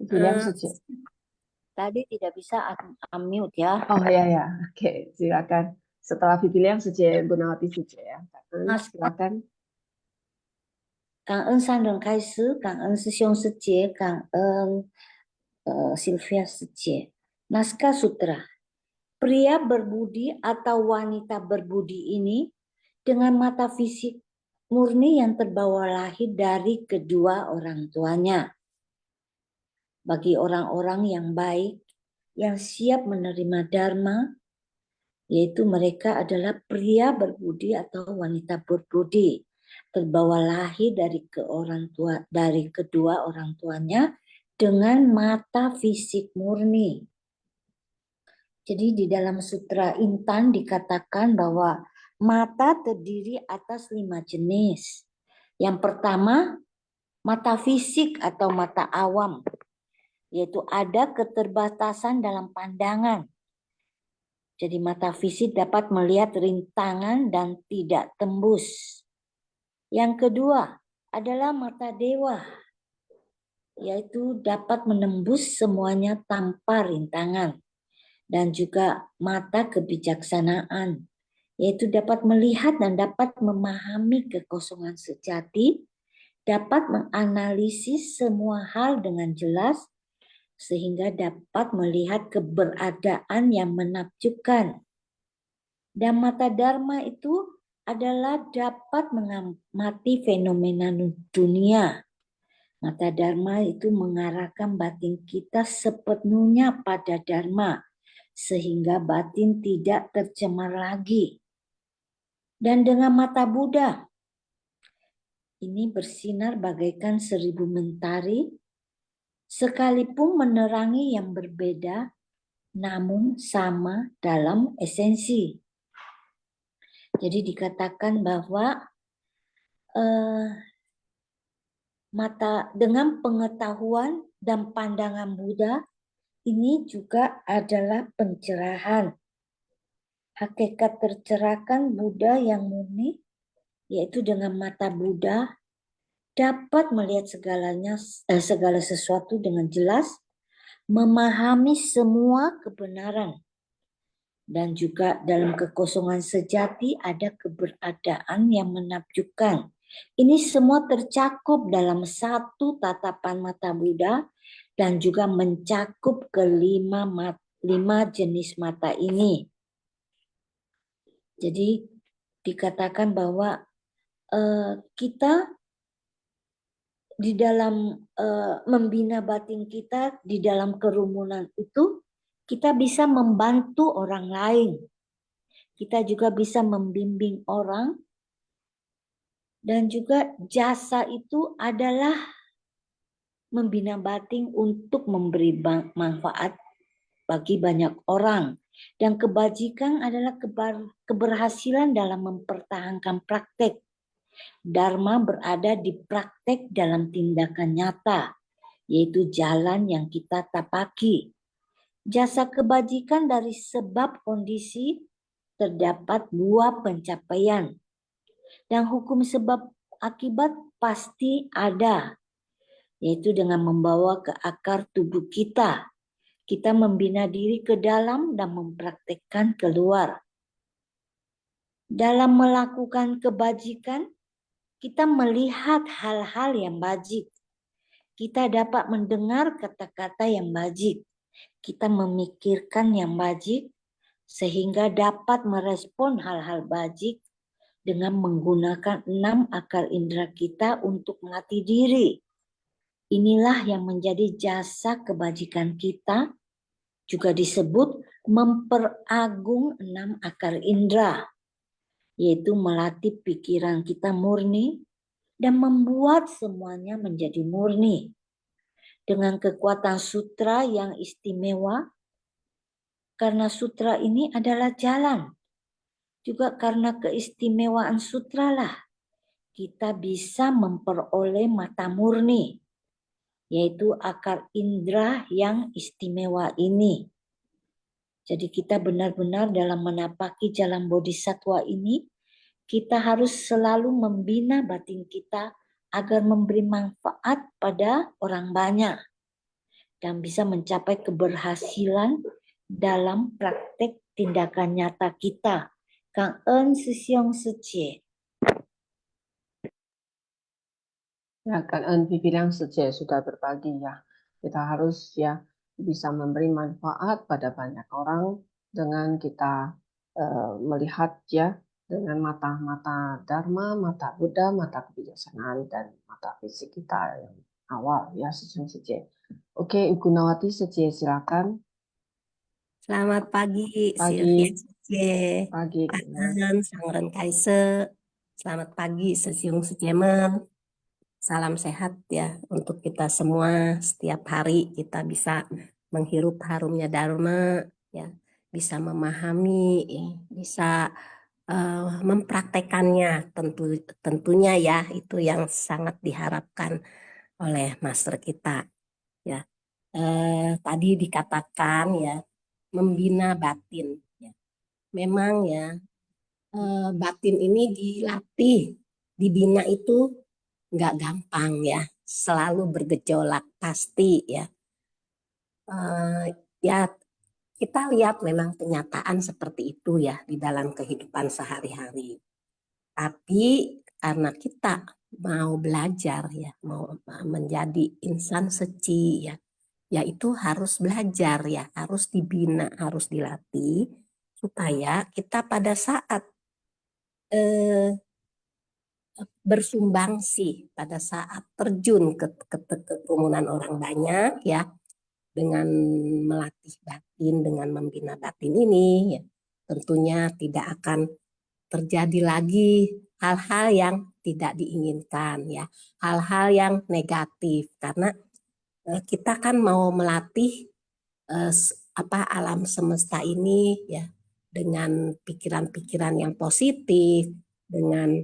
Speaker 2: Vivi Liang Sejie.
Speaker 4: Tadi tidak bisa unmute ya.
Speaker 2: Oh ya, oke, silakan. Setelah Vivi Liang Sejie, Gunawati Sejie ya. Silakan.
Speaker 4: 感恩三人开始，感恩师兄师姐，感恩Sylvia 师姐。Naskah Sutra. Pria berbudi atau wanita berbudi ini dengan mata fisik murni yang terbawa lahir dari kedua orang tuanya. Bagi orang-orang yang baik, yang siap menerima dharma, yaitu mereka adalah pria berbudi atau wanita berbudi, terbawa lahir dari kedua orang tuanya dengan mata fisik murni. Jadi di dalam Sutra Intan dikatakan bahwa mata terdiri atas 5 jenis. Yang pertama, mata fisik atau mata awam, yaitu ada keterbatasan dalam pandangan. Jadi mata fisik dapat melihat rintangan dan tidak tembus. Yang kedua adalah mata dewa, yaitu dapat menembus semuanya tanpa rintangan. Dan juga mata kebijaksanaan, yaitu dapat melihat dan dapat memahami kekosongan sejati, dapat menganalisis semua hal dengan jelas, sehingga dapat melihat keberadaan yang menakjubkan. Dan mata dharma itu adalah dapat mengamati fenomena dunia. Mata dharma itu mengarahkan batin kita sepenuhnya pada dharma, sehingga batin tidak tercemar lagi. Dan dengan mata Buddha, ini bersinar bagaikan 1000 mentari, sekalipun menerangi yang berbeda, namun sama dalam esensi. Jadi dikatakan bahwa dengan pengetahuan dan pandangan Buddha, ini juga adalah pencerahan. hakikat tercerahkan Buddha yang murni, yaitu dengan mata Buddha dapat melihat segala sesuatu dengan jelas, memahami semua kebenaran, dan juga dalam kekosongan sejati ada keberadaan yang menakjubkan. Ini semua tercakup dalam satu tatapan mata Buddha dan juga mencakup lima jenis mata ini. Jadi dikatakan bahwa kita di dalam membina batin kita di dalam kerumunan itu, kita bisa membantu orang lain. Kita juga bisa membimbing orang. Dan juga jasa itu adalah membina batin untuk memberi manfaat bagi banyak orang. Dan kebajikan adalah keberhasilan dalam mempertahankan praktek. Dharma berada di praktek dalam tindakan nyata, yaitu jalan yang kita tapaki. Jasa kebajikan dari sebab kondisi terdapat buah pencapaian. Dan hukum sebab akibat pasti ada, yaitu dengan membawa ke akar tubuh kita. Kita membina diri ke dalam dan mempraktekkan keluar. Dalam melakukan kebajikan, kita melihat hal-hal yang bajik. Kita dapat mendengar kata-kata yang bajik. Kita memikirkan yang bajik, sehingga dapat merespon hal-hal bajik dengan menggunakan 6 akal indera kita untuk melatih diri. Inilah yang menjadi jasa kebajikan kita, juga disebut memperagung 6 akal indera, yaitu melatih pikiran kita murni dan membuat semuanya menjadi murni. Dengan kekuatan sutra yang istimewa, karena sutra ini adalah jalan. Juga karena keistimewaan sutra lah kita bisa memperoleh mata murni, yaitu akar indera yang istimewa ini. Jadi kita benar-benar dalam menapaki jalan bodhisattva ini, kita harus selalu membina batin kita agar memberi manfaat pada orang banyak dan bisa mencapai keberhasilan dalam praktek tindakan nyata kita. Kang En Sisyong Secie.
Speaker 2: Ya, kan bilang saja sudah berbagi ya. Kita harus ya bisa memberi manfaat pada banyak orang dengan kita melihat ya dengan mata Dharma, mata Buddha, mata kebijaksanaan dan mata fisik kita yang awal ya Sisyong Secie. Oke, Ibu Nawati Secie silakan.
Speaker 5: Selamat pagi,
Speaker 2: Pagi.
Speaker 5: Sylvia Secie,
Speaker 2: Pagi.
Speaker 5: An, Sangren Kaise. Selamat pagi, Sisyong Siemen. Salam sehat ya untuk kita semua. Setiap hari kita bisa menghirup harumnya Dharma, ya, bisa memahami, ya, bisa mempraktekannya. Tentunya ya itu yang sangat diharapkan oleh master kita. Ya, tadi dikatakan ya membina batin. Ya. Memang ya batin ini dilatih, dibina itu nggak gampang ya, selalu bergejolak pasti ya. Ya kita lihat memang kenyataan seperti itu ya di dalam kehidupan sehari-hari. Tapi karena kita mau belajar ya, mau menjadi insan suci ya, yaitu harus belajar ya, harus dibina, harus dilatih supaya kita pada saat bersumbangsi, pada saat terjun ke kerumunan orang banyak ya, dengan melatih batin, dengan membina batin ini ya, tentunya tidak akan terjadi lagi hal-hal yang tidak diinginkan ya, hal-hal yang negatif, karena kita kan mau melatih alam semesta ini ya dengan pikiran-pikiran yang positif, dengan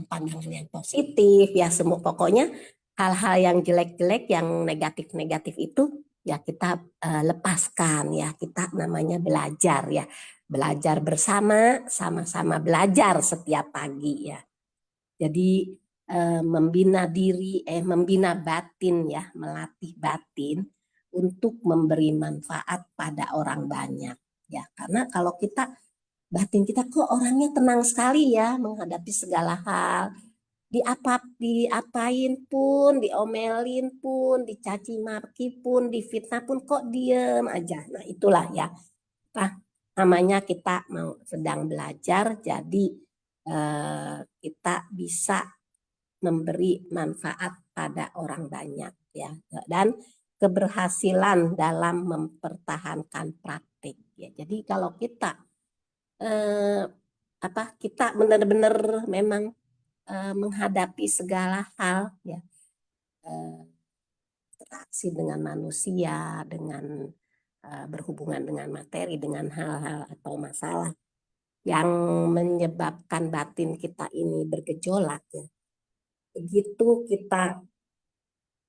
Speaker 5: pandangan yang positif ya, semua pokoknya hal-hal yang jelek-jelek, yang negatif-negatif itu ya kita lepaskan ya, kita namanya belajar ya. belajar bersama, sama-sama belajar setiap pagi ya. Jadi membina diri, membina batin ya, melatih batin untuk memberi manfaat pada orang banyak ya. Karena kalau batin kita kok orangnya tenang sekali ya menghadapi segala hal, diapain pun, diomelin pun, dicaci maki pun, difitnah pun kok diem aja. Nah itulah ya, namanya kita mau sedang belajar, jadi kita bisa memberi manfaat pada orang banyak ya, dan keberhasilan dalam mempertahankan praktik ya. Jadi kalau kita kita benar-benar memang menghadapi segala hal ya, interaksi dengan manusia, dengan berhubungan dengan materi, dengan hal-hal atau masalah yang menyebabkan batin kita ini bergejolak ya. Begitu kita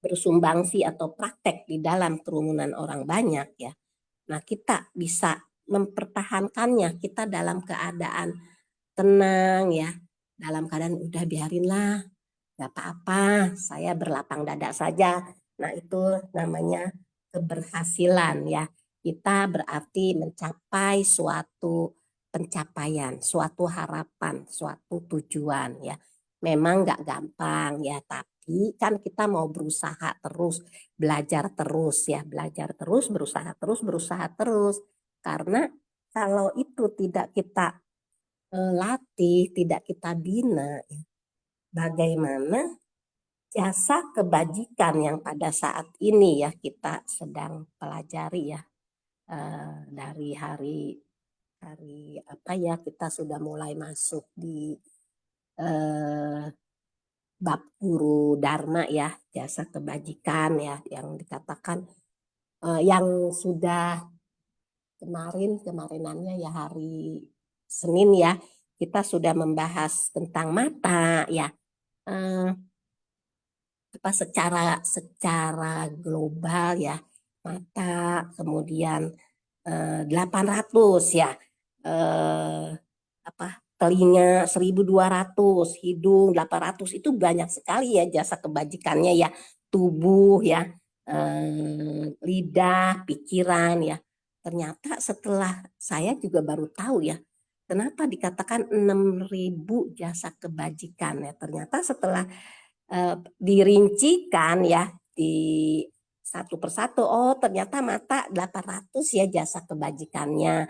Speaker 5: bersumbangsi atau praktek di dalam kerumunan orang banyak ya, nah kita bisa mempertahankannya, kita dalam keadaan tenang ya, dalam keadaan udah biarinlah, gak apa-apa, saya berlapang dada saja. Nah itu namanya keberhasilan ya, kita berarti mencapai suatu pencapaian, suatu harapan, suatu tujuan ya. Memang gak gampang ya, tapi kan kita mau berusaha terus, belajar terus ya, belajar terus, berusaha terus. Karena kalau itu tidak kita latih, tidak kita bina, bagaimana jasa kebajikan yang pada saat ini ya kita sedang pelajari ya, dari hari apa ya, kita sudah mulai masuk di bab guru Dharma ya, jasa kebajikan ya, yang dikatakan yang sudah kemarinannya ya hari Senin ya, kita sudah membahas tentang mata ya, secara global ya, mata, kemudian 800 ya, telinga 1.200, hidung 800, itu banyak sekali ya jasa kebajikannya ya, tubuh ya, lidah, pikiran ya. Ternyata setelah saya juga baru tahu ya, kenapa dikatakan 6.000 jasa kebajikan ya. Ternyata setelah dirincikan ya di satu persatu, oh ternyata mata 800 ya jasa kebajikannya.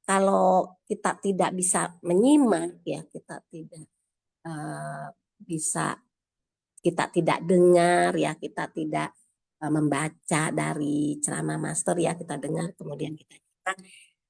Speaker 5: Kalau kita tidak bisa menyimak ya, kita tidak bisa, kita tidak dengar ya, kita tidak membaca dari ceramah master ya, kita dengar kemudian kita nyimak.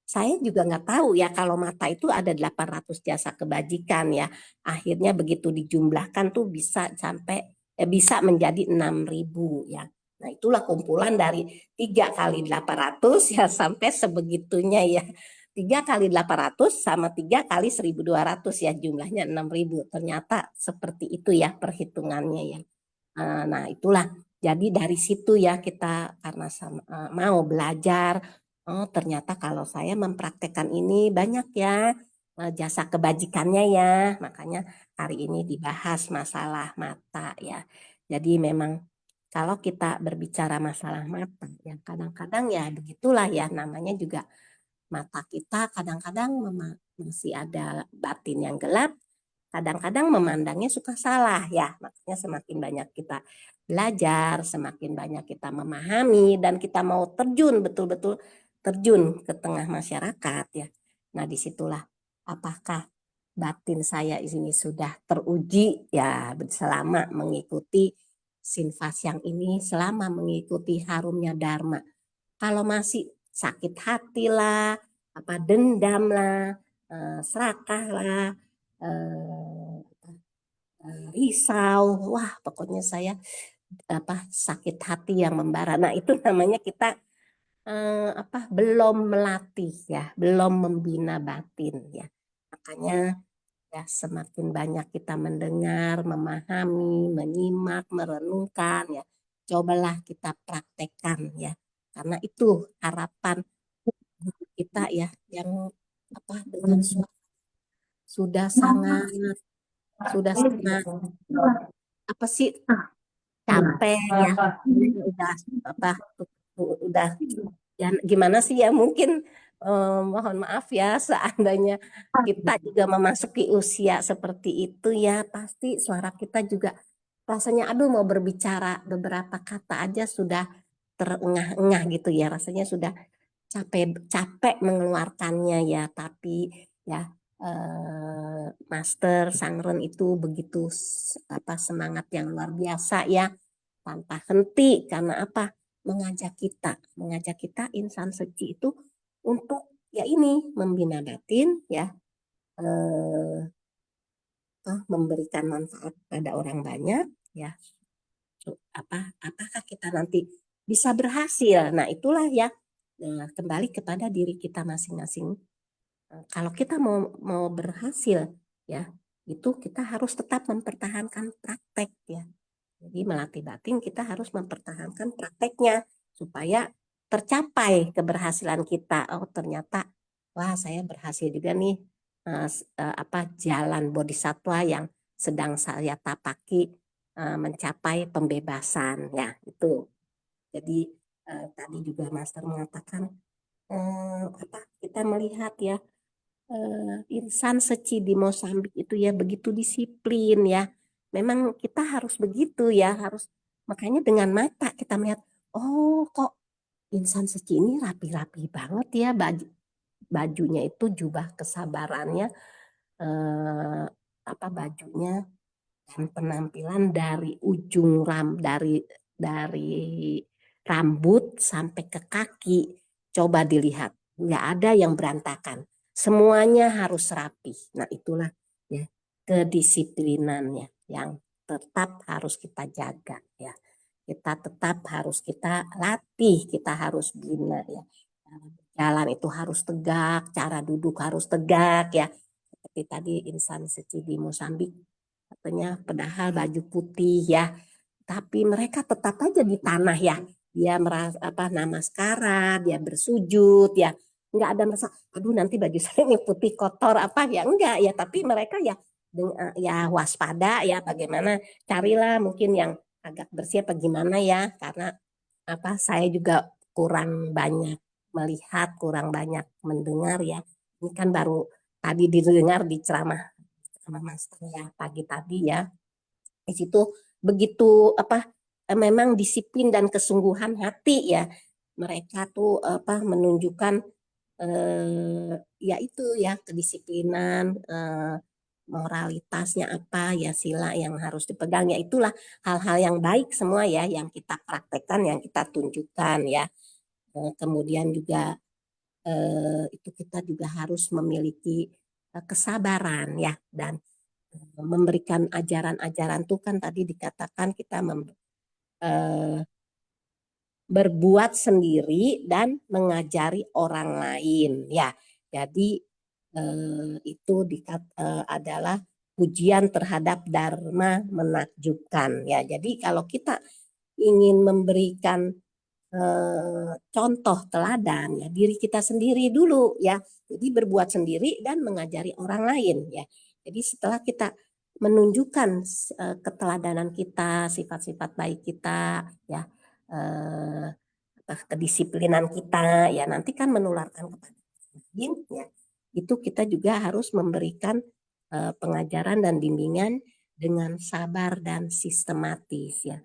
Speaker 5: Saya juga nggak tahu ya kalau mata itu ada 800 jasa kebajikan ya. Akhirnya begitu dijumlahkan tuh bisa sampai bisa menjadi 6.000 ya. Nah itulah kumpulan dari 3 kali 800 ya sampai sebegitunya ya. 3 kali 800 sama 3 kali 1.200 ya, jumlahnya 6.000. Ternyata seperti itu ya perhitungannya ya. Nah itulah, jadi dari situ ya kita karena mau belajar, oh ternyata kalau saya mempraktekkan ini banyak ya jasa kebajikannya ya. Makanya hari ini dibahas masalah mata ya. Jadi memang kalau kita berbicara masalah mata ya, kadang-kadang ya begitulah ya, namanya juga mata kita kadang-kadang masih ada batin yang gelap, kadang-kadang memandangnya suka salah ya. Makanya semakin banyak kita belajar, semakin banyak kita memahami, dan kita mau betul-betul terjun ke tengah masyarakat ya. Nah disitulah apakah batin saya ini sudah teruji ya selama mengikuti Sinfas yang ini, selama mengikuti harumnya Dharma. Kalau masih sakit hati lah, dendam lah, serakah lah, risau, wah pokoknya saya sakit hati yang membara. Nah itu namanya kita belum melatih ya, belum membina batin ya. Makanya ya semakin banyak kita mendengar, memahami, menyimak, merenungkan ya, cobalah kita praktekkan ya. Karena itu harapan guru kita ya yang dengan sudah sangat sudah sangat apa sih capek ya, udah apa udah ya gimana sih ya, mungkin mohon maaf ya seandainya kita juga memasuki usia seperti itu ya, pasti suara kita juga rasanya aduh mau berbicara beberapa kata aja sudah terengah-engah gitu ya, rasanya sudah capek capek mengeluarkannya ya. Tapi ya Master Sangren itu begitu semangat yang luar biasa ya, tanpa henti. Karena apa? Mengajak kita insan seci itu untuk ya ini membina batin ya, memberikan manfaat pada orang banyak ya. Apakah kita nanti bisa berhasil? Nah, itulah ya, kembali kepada diri kita masing-masing. Kalau kita mau berhasil ya, itu kita harus tetap mempertahankan praktek ya. Jadi melatih batin kita harus mempertahankan prakteknya supaya tercapai keberhasilan kita. Oh, ternyata wah saya berhasil juga nih, jalan bodhisatwa yang sedang saya tapaki mencapai pembebasan ya itu. Jadi tadi juga Master mengatakan kita melihat ya insan seci di Mosambik itu ya begitu disiplin ya. Memang kita harus begitu ya, harus makanya dengan mata kita melihat, oh kok insan seci ini rapi-rapi banget ya, bajunya itu jubah kesabarannya, bajunya dan penampilan dari ujung dari rambut sampai ke kaki, coba dilihat, nggak ada yang berantakan, semuanya harus rapi. Nah itulah ya kedisiplinannya yang tetap harus kita jaga ya, kita tetap harus kita latih, kita harus bina ya. Jalan itu harus tegak, cara duduk harus tegak ya. Seperti tadi insan seci di Mosambik katanya padahal baju putih ya, tapi mereka tetap aja di tanah ya. Dia merasa namaskara, dia bersujud ya. Enggak ada merasa, aduh nanti baju saya ini putih kotor apa ya, enggak ya, tapi mereka ya waspada ya, bagaimana carilah mungkin yang agak bersih apa gimana ya, karena saya juga kurang banyak melihat, kurang banyak mendengar ya. Ini kan baru tadi didengar di ceramah sama Master ya pagi tadi ya. Di situ begitu memang disiplin dan kesungguhan hati ya. Mereka tuh menunjukkan ya itu ya kedisiplinan, moralitasnya apa ya, sila yang harus dipegang ya, itulah hal-hal yang baik semua ya yang kita praktekkan, yang kita tunjukkan ya. Kemudian juga itu kita juga harus memiliki kesabaran ya, dan memberikan ajaran-ajaran tuh kan tadi dikatakan kita berbuat sendiri dan mengajari orang lain ya. Jadi itu adalah pujian terhadap dharma menakjubkan ya. Jadi kalau kita ingin memberikan contoh teladan ya, diri kita sendiri dulu ya. Jadi berbuat sendiri dan mengajari orang lain ya. Jadi setelah kita menunjukkan keteladanan kita, sifat-sifat baik kita ya, kedisiplinan kita ya, nanti kan menularkan kepada lain ya. Itu kita juga harus memberikan pengajaran dan bimbingan dengan sabar dan sistematis ya.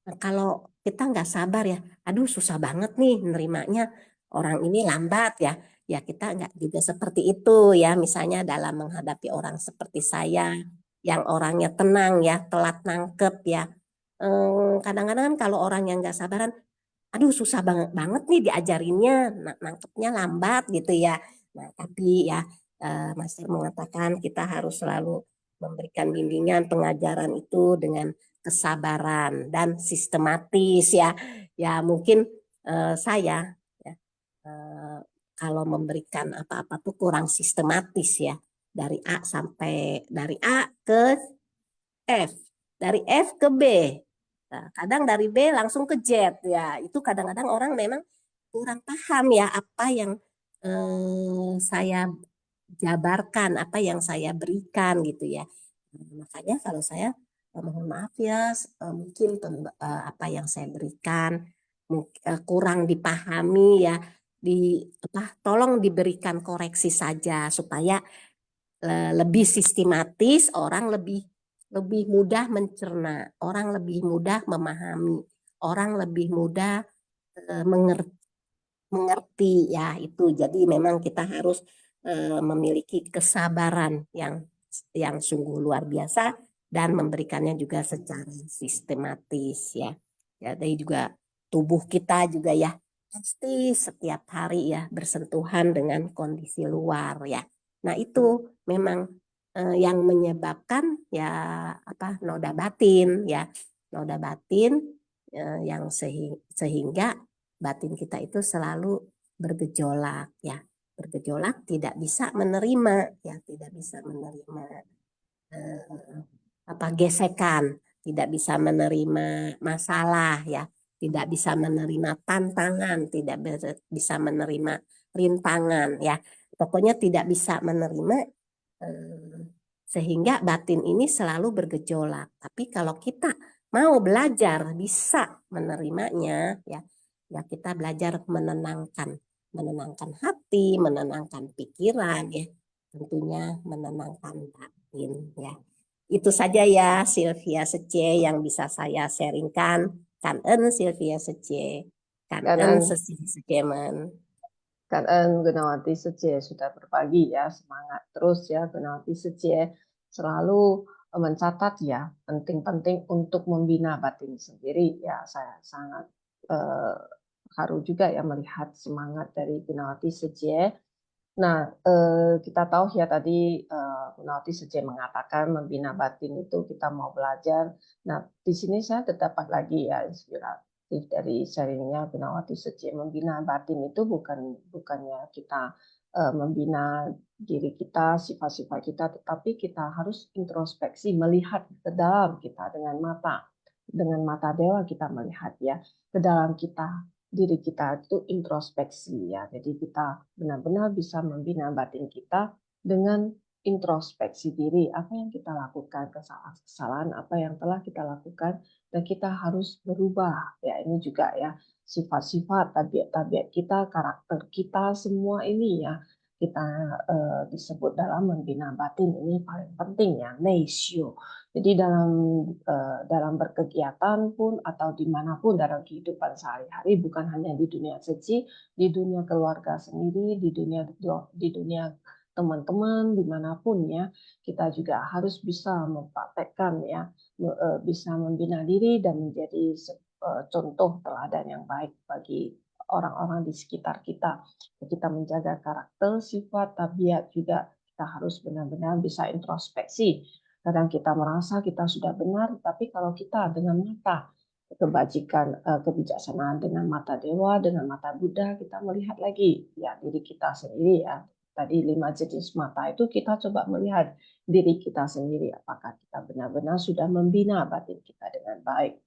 Speaker 5: Nah, kalau kita nggak sabar ya, aduh susah banget nih nerimanya orang ini lambat ya. Ya kita nggak juga seperti itu ya. Misalnya dalam menghadapi orang seperti saya yang orangnya tenang ya, telat nangkep ya. Kadang-kadang kan kalau orang yang nggak sabaran, aduh susah banget nih diajarinnya, nangkepnya lambat gitu ya. Nah tapi ya Master mengatakan kita harus selalu memberikan bimbingan pengajaran itu dengan kesabaran dan sistematis ya. Ya mungkin saya ya, kalau memberikan apa-apa tuh kurang sistematis ya, dari A ke F, dari F ke B. Nah, kadang dari B langsung ke Z ya. Itu kadang-kadang orang memang kurang paham ya apa yang saya jabarkan, apa yang saya berikan gitu ya. Makanya kalau saya mohon maaf ya, mungkin apa yang saya berikan kurang dipahami ya, tolong diberikan koreksi saja supaya lebih sistematis, orang lebih mudah mencerna, orang lebih mudah memahami, orang lebih mudah mengerti ya itu. Jadi memang kita harus memiliki kesabaran yang sungguh luar biasa dan memberikannya juga secara sistematis ya. Jadi juga tubuh kita juga ya pasti setiap hari ya bersentuhan dengan kondisi luar ya. Nah itu memang yang menyebabkan ya noda batin ya, noda batin yang sehingga batin kita itu selalu bergejolak ya, bergejolak, tidak bisa menerima ya, tidak bisa menerima gesekan, tidak bisa menerima masalah ya, tidak bisa menerima tantangan, tidak bisa menerima rintangan ya, pokoknya tidak bisa menerima sehingga batin ini selalu bergejolak. Tapi kalau kita mau belajar bisa menerimanya ya, kita belajar menenangkan hati, menenangkan pikiran ya, tentunya menenangkan batin ya. Itu saja ya Sylvia Sece yang bisa saya sharingkan. Kangen Sylvia Sece, kangen Sesi Sekemen.
Speaker 2: Kangen Gunawati Sece sudah berbagi ya, semangat terus ya Gunawati Sece, selalu mencatat ya, penting-penting untuk membina batin sendiri ya. Saya sangat haru juga ya melihat semangat dari Gunawati Sece. Nah, kita tahu ya tadi Gunawati Sece mengatakan membina batin itu kita mau belajar. Nah, di sini saya terdapat lagi ya inspiratif dari sharingnya Gunawati Sece. Membina batin itu bukannya kita membina diri kita, sifat-sifat kita, tetapi kita harus introspeksi, melihat ke dalam kita dengan mata dewa kita melihat ya ke dalam kita. Diri kita itu introspeksi ya. Jadi kita benar-benar bisa membina batin kita dengan introspeksi diri. Apa yang kita lakukan, kesalahan apa yang telah kita lakukan, dan kita harus berubah. Ya ini juga ya sifat-sifat, tabiat-tabiat kita, karakter kita, semua ini ya kita disebut dalam membina batin. Ini paling penting ya, neisyo. Jadi dalam berkegiatan pun atau dimanapun dalam kehidupan sehari-hari, bukan hanya di dunia seci, di dunia keluarga sendiri, di dunia teman-teman, dimanapun ya, kita juga harus bisa mempraktekkan ya, bisa membina diri dan menjadi contoh teladan yang baik bagi orang-orang di sekitar kita. Kita menjaga karakter, sifat, tabiat juga kita harus benar-benar bisa introspeksi. Kadang kita merasa kita sudah benar, tapi kalau kita dengan mata kebajikan, kebijaksanaan, dengan mata dewa, dengan mata Buddha, kita melihat lagi ya diri kita sendiri ya. Tadi 5 jenis mata itu kita coba melihat diri kita sendiri, apakah kita benar-benar sudah membina batin kita dengan baik.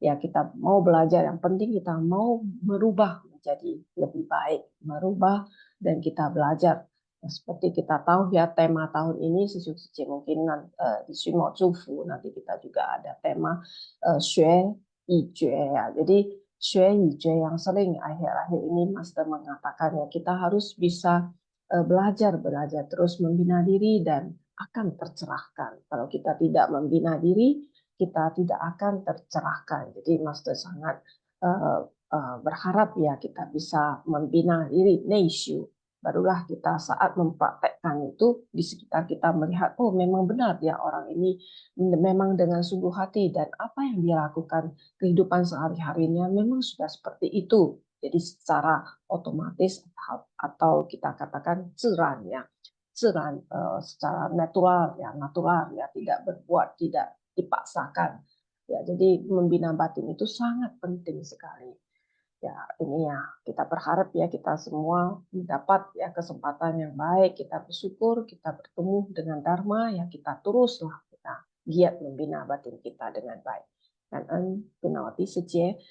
Speaker 2: Ya kita mau belajar, yang penting kita mau merubah menjadi lebih baik, merubah dan kita belajar. Seperti kita tahu ya tema tahun ini Sisi mungkin di Sumo Zufu nanti kita juga ada tema Xue Yijue ya. Jadi Xue Yijue yang sering akhir-akhir ini Master mengatakan ya, kita harus bisa belajar terus membina diri dan akan tercerahkan. Kalau kita tidak membina diri, kita tidak akan tercerahkan. Jadi Master sangat berharap ya kita bisa membina diri, neishu. Barulah kita saat mempraktekkan itu di sekitar kita melihat, oh memang benar ya orang ini memang dengan sungguh hati dan apa yang dia lakukan kehidupan sehari-harinya memang sudah seperti itu. Jadi secara otomatis atau kita katakan ceran ya, ceran secara natural ya, tidak berbuat, tidak dipaksakan. Ya, jadi membina batin itu sangat penting sekali. Ya, ini ya kita berharap ya kita semua mendapat ya kesempatan yang baik, kita bersyukur, kita bertemu dengan Dharma, ya kita teruslah kita giat membina batin kita dengan baik. Dan Gunawati Sece,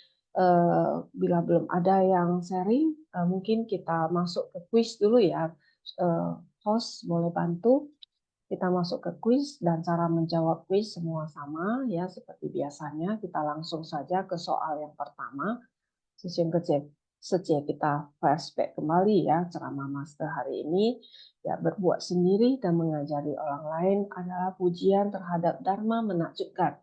Speaker 2: bila belum ada yang sharing, mungkin kita masuk ke kuis dulu ya. Host boleh bantu kita masuk ke kuis, dan cara menjawab kuis semua sama ya, seperti biasanya. Kita langsung saja ke soal yang pertama. Sesi kecil kita flashback kembali ya, ceramah master hari ini ya, berbuat sendiri dan mengajari orang lain adalah pujian terhadap dharma menakjubkan.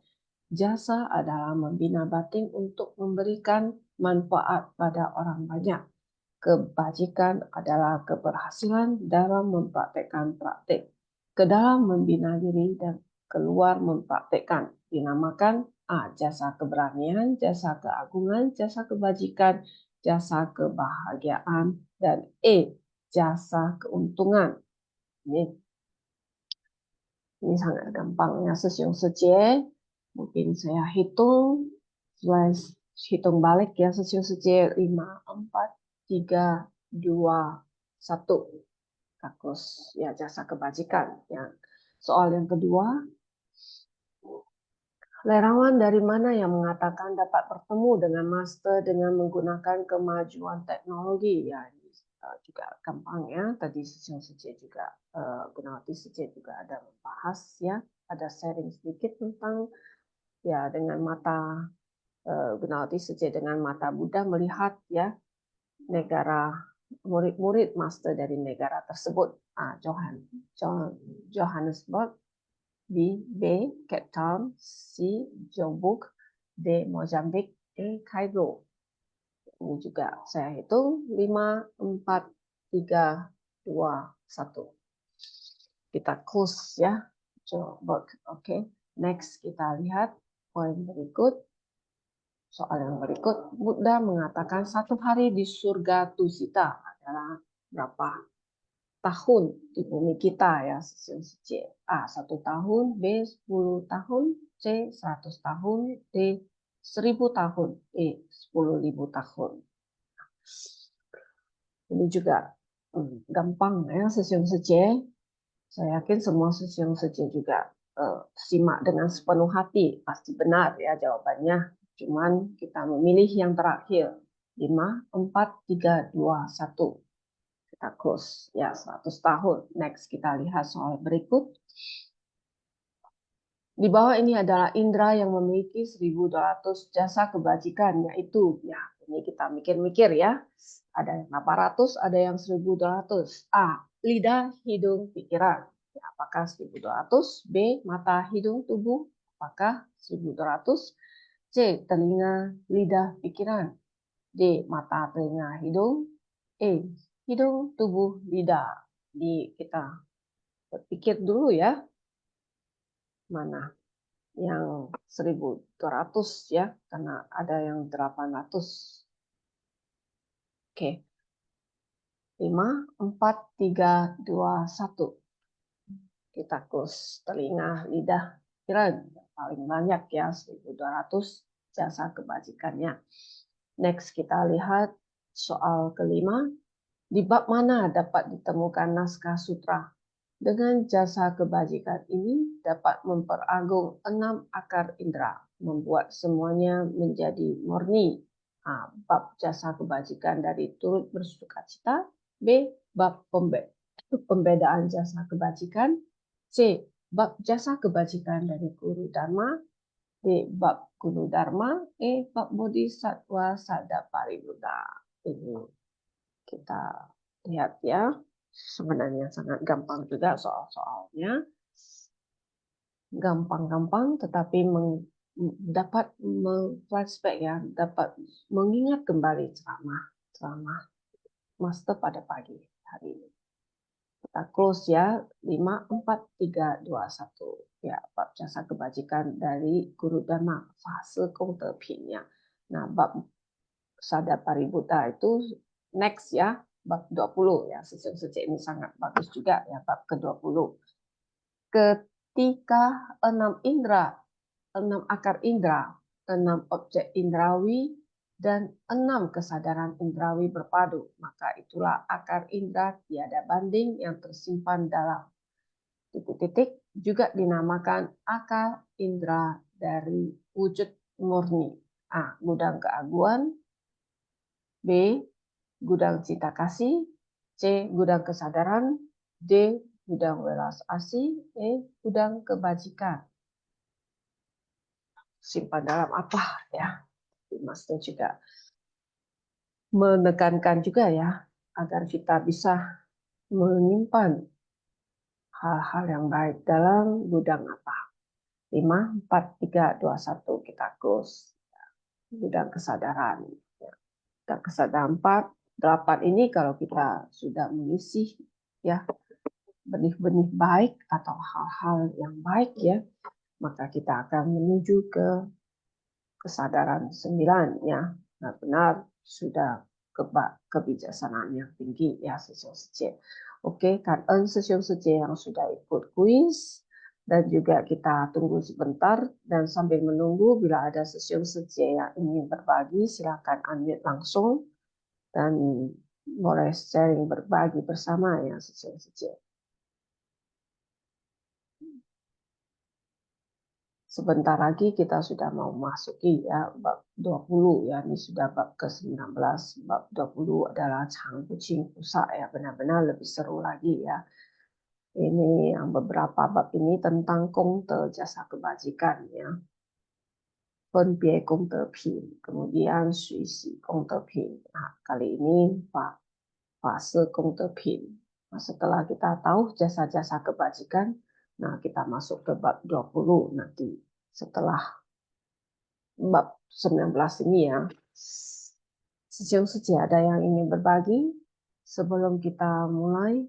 Speaker 2: Jasa adalah membina batin untuk memberikan manfaat pada orang banyak. Kebajikan adalah keberhasilan dalam mempraktekkan praktek. Ke dalam membina diri dan keluar mempraktekkan. Dinamakan A. Jasa keberanian, jasa keagungan, jasa kebajikan, jasa kebahagiaan, dan E. Jasa keuntungan. Ini sangat gampang ya, sesiung seje. Mungkin saya hitung balik ya, sesiung seje 5, 4, 3, 2, 1. Kakus ya, jasa kebajikan ya. Soal yang kedua, lerawan dari mana yang mengatakan dapat bertemu dengan master dengan menggunakan kemajuan teknologi ya. Ini juga gampang ya. Tadi sesiung seje juga Gunawati seje juga ada membahas ya, ada sharing sedikit tentang ya, dengan mata Gunawati seje dengan mata Buddha melihat ya negara, murid-murid master dari negara tersebut. Johannesburg, B. Cape Town, C. Joburg, D. Mozambik, E. Kairo. Ini juga saya hitung 5, 4, 3, 2, 1. Kita close ya, Joburg. Oke. Next kita lihat poin berikut. Soal yang berikut, Buddha mengatakan 1 hari di surga Tusita adalah berapa tahun di bumi kita ya, C. A. 1 tahun, B. 10 tahun, C. 100 tahun, D. 1000 tahun, E. 10.000 tahun. Ini juga gampang ya, sesiung seje. Saya yakin semua sesiung seje juga simak dengan sepenuh hati, pasti benar ya jawabannya. Cuman kita memilih yang terakhir. 5, 4, 3, 2, 1. Kita close. Ya, 100 tahun. Next, kita lihat soal berikut. Di bawah ini adalah indera yang memiliki 1.200 jasa kebajikan, yaitu, ya ini kita mikir-mikir ya. Ada yang 800, ada yang 1.200. A. Lidah, hidung, pikiran. Ya, apakah 1.200? B. Mata, hidung, tubuh. Apakah 1.200? C. Telinga, lidah, pikiran. D. Mata, telinga, hidung. E. Hidung, tubuh, lidah. Jadi kita berpikir dulu ya. Mana yang 1.200 ya. Karena ada yang 800. Oke. 5, 4, 3, 2, 1. Kita close. Telinga, lidah, pikiran. Paling banyak ya, 1.200 jasa kebajikannya. Next kita lihat soal kelima. Di bab mana dapat ditemukan naskah sutra? Dengan jasa kebajikan ini dapat memperagung 6 akar indera, membuat semuanya menjadi murni. Bab jasa kebajikan dari turut bersukacita. B. Bab pembedaan jasa kebajikan. C. Bab jasa kebajikan dari guru dharma. D. Bab guru dharma. E. Bab bodhisattva sada paribuddha. Ini kita lihat ya. Sebenarnya sangat gampang juga soal-soalnya. Gampang-gampang, tetapi dapat flashback ya, dapat mengingat kembali ceramah master pada pagi hari ini. Kita close ya, 5, 4, 3, 2, 1. Ya, bab jasa kebajikan dari guru dharma, fase kongtepinnya. Nah, bab sada paribuddha itu next ya, bab 20 ya. Sesiung seje ini sangat bagus juga ya, bab ke-20. Ketika 6 indera, 6 akar indera, 6 objek indrawi, dan 6 kesadaran indrawi berpadu, maka itulah akar indera tiada banding yang tersimpan dalam titik-titik, juga dinamakan akar indera dari wujud murni. A. Gudang keaguan. B. gudang cinta kasih, C. gudang kesadaran, D. gudang welas asih, E. gudang kebajikan. Simpan dalam apa ya? Master juga menekankan juga ya, agar kita bisa menyimpan hal-hal yang baik dalam gudang apa. 5, 4, 3, 2, 1, kita close. Gudang kesadaran. Gudang kesadaran 4, 8 ini kalau kita sudah mengisi ya benih-benih baik atau hal-hal yang baik ya, maka kita akan menuju ke kesadaran 9 ya. Benar-benar sudah kebijaksanaan yang tinggi ya sesiung sejak. Oke, karena sesiung sejak yang sudah ikut kuis dan juga kita tunggu sebentar, dan sambil menunggu bila ada sesiung sejak yang ingin berbagi silakan unmute langsung dan boleh sharing berbagi bersama ya sesiung sejak. Sebentar lagi kita sudah mau masuki ya bab 20 ya, ini sudah bab ke-19. Bab 20 adalah Chang Buqing Pusa ya, benar-benar lebih seru lagi ya. Ini yang beberapa bab ini tentang Gongde jasa kebajikan ya. Penbie Gongde Pin, kemudian Suisi Gongde Pin. Nah, kali ini fase Gongde Pin. Nah, setelah kita tahu jasa-jasa kebajikan, nah kita masuk ke bab 20 nanti. Setelah bab 19 ini ya. Sejauh saja ada yang ingin berbagi sebelum kita mulai?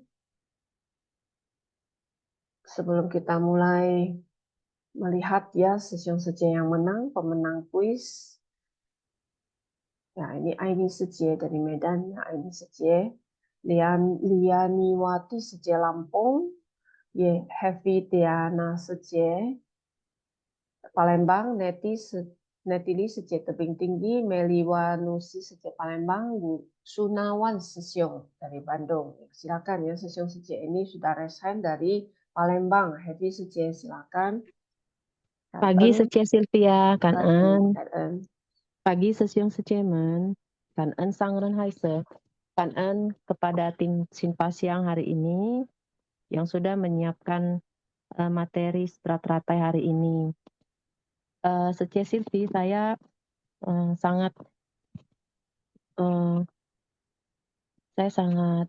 Speaker 2: Sebelum kita mulai melihat ya sesiung saja yang menang, pemenang kuis. Ya, ini Aini Seje dari Medan, ya, Aini Seje. Lianiwati Seje Lampung, Ye Heavy Tiana Seje Palembang, Netili Seje Tebing Tinggi, Meliwanusi Seje Palembang, Sunawan Sesiung dari Bandung. Silakan ya, Sesiung Seje ini sudah resign dari Palembang. Heavy Seje silakan.
Speaker 6: Pagi Secia Sylvia, kan
Speaker 2: Pagi,
Speaker 6: pagi sesiung Secemen, kan Sangren Haise, kan kepada tim Sinpasiang hari ini yang sudah menyiapkan materi Strata hari ini. Secia Sylvia, saya sangat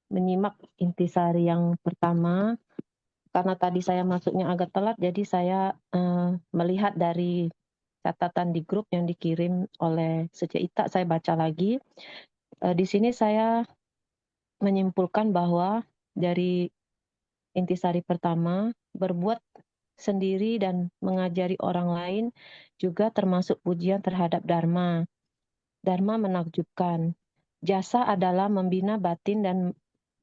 Speaker 6: menyimak intisari yang pertama, karena tadi saya masuknya agak telat, jadi saya melihat dari catatan di grup yang dikirim oleh Secia Ita, saya baca lagi. Di sini saya menyimpulkan bahwa dari intisari pertama, berbuat sendiri dan mengajari orang lain juga termasuk pujian terhadap Dharma. Dharma menakjubkan. Jasa adalah membina batin dan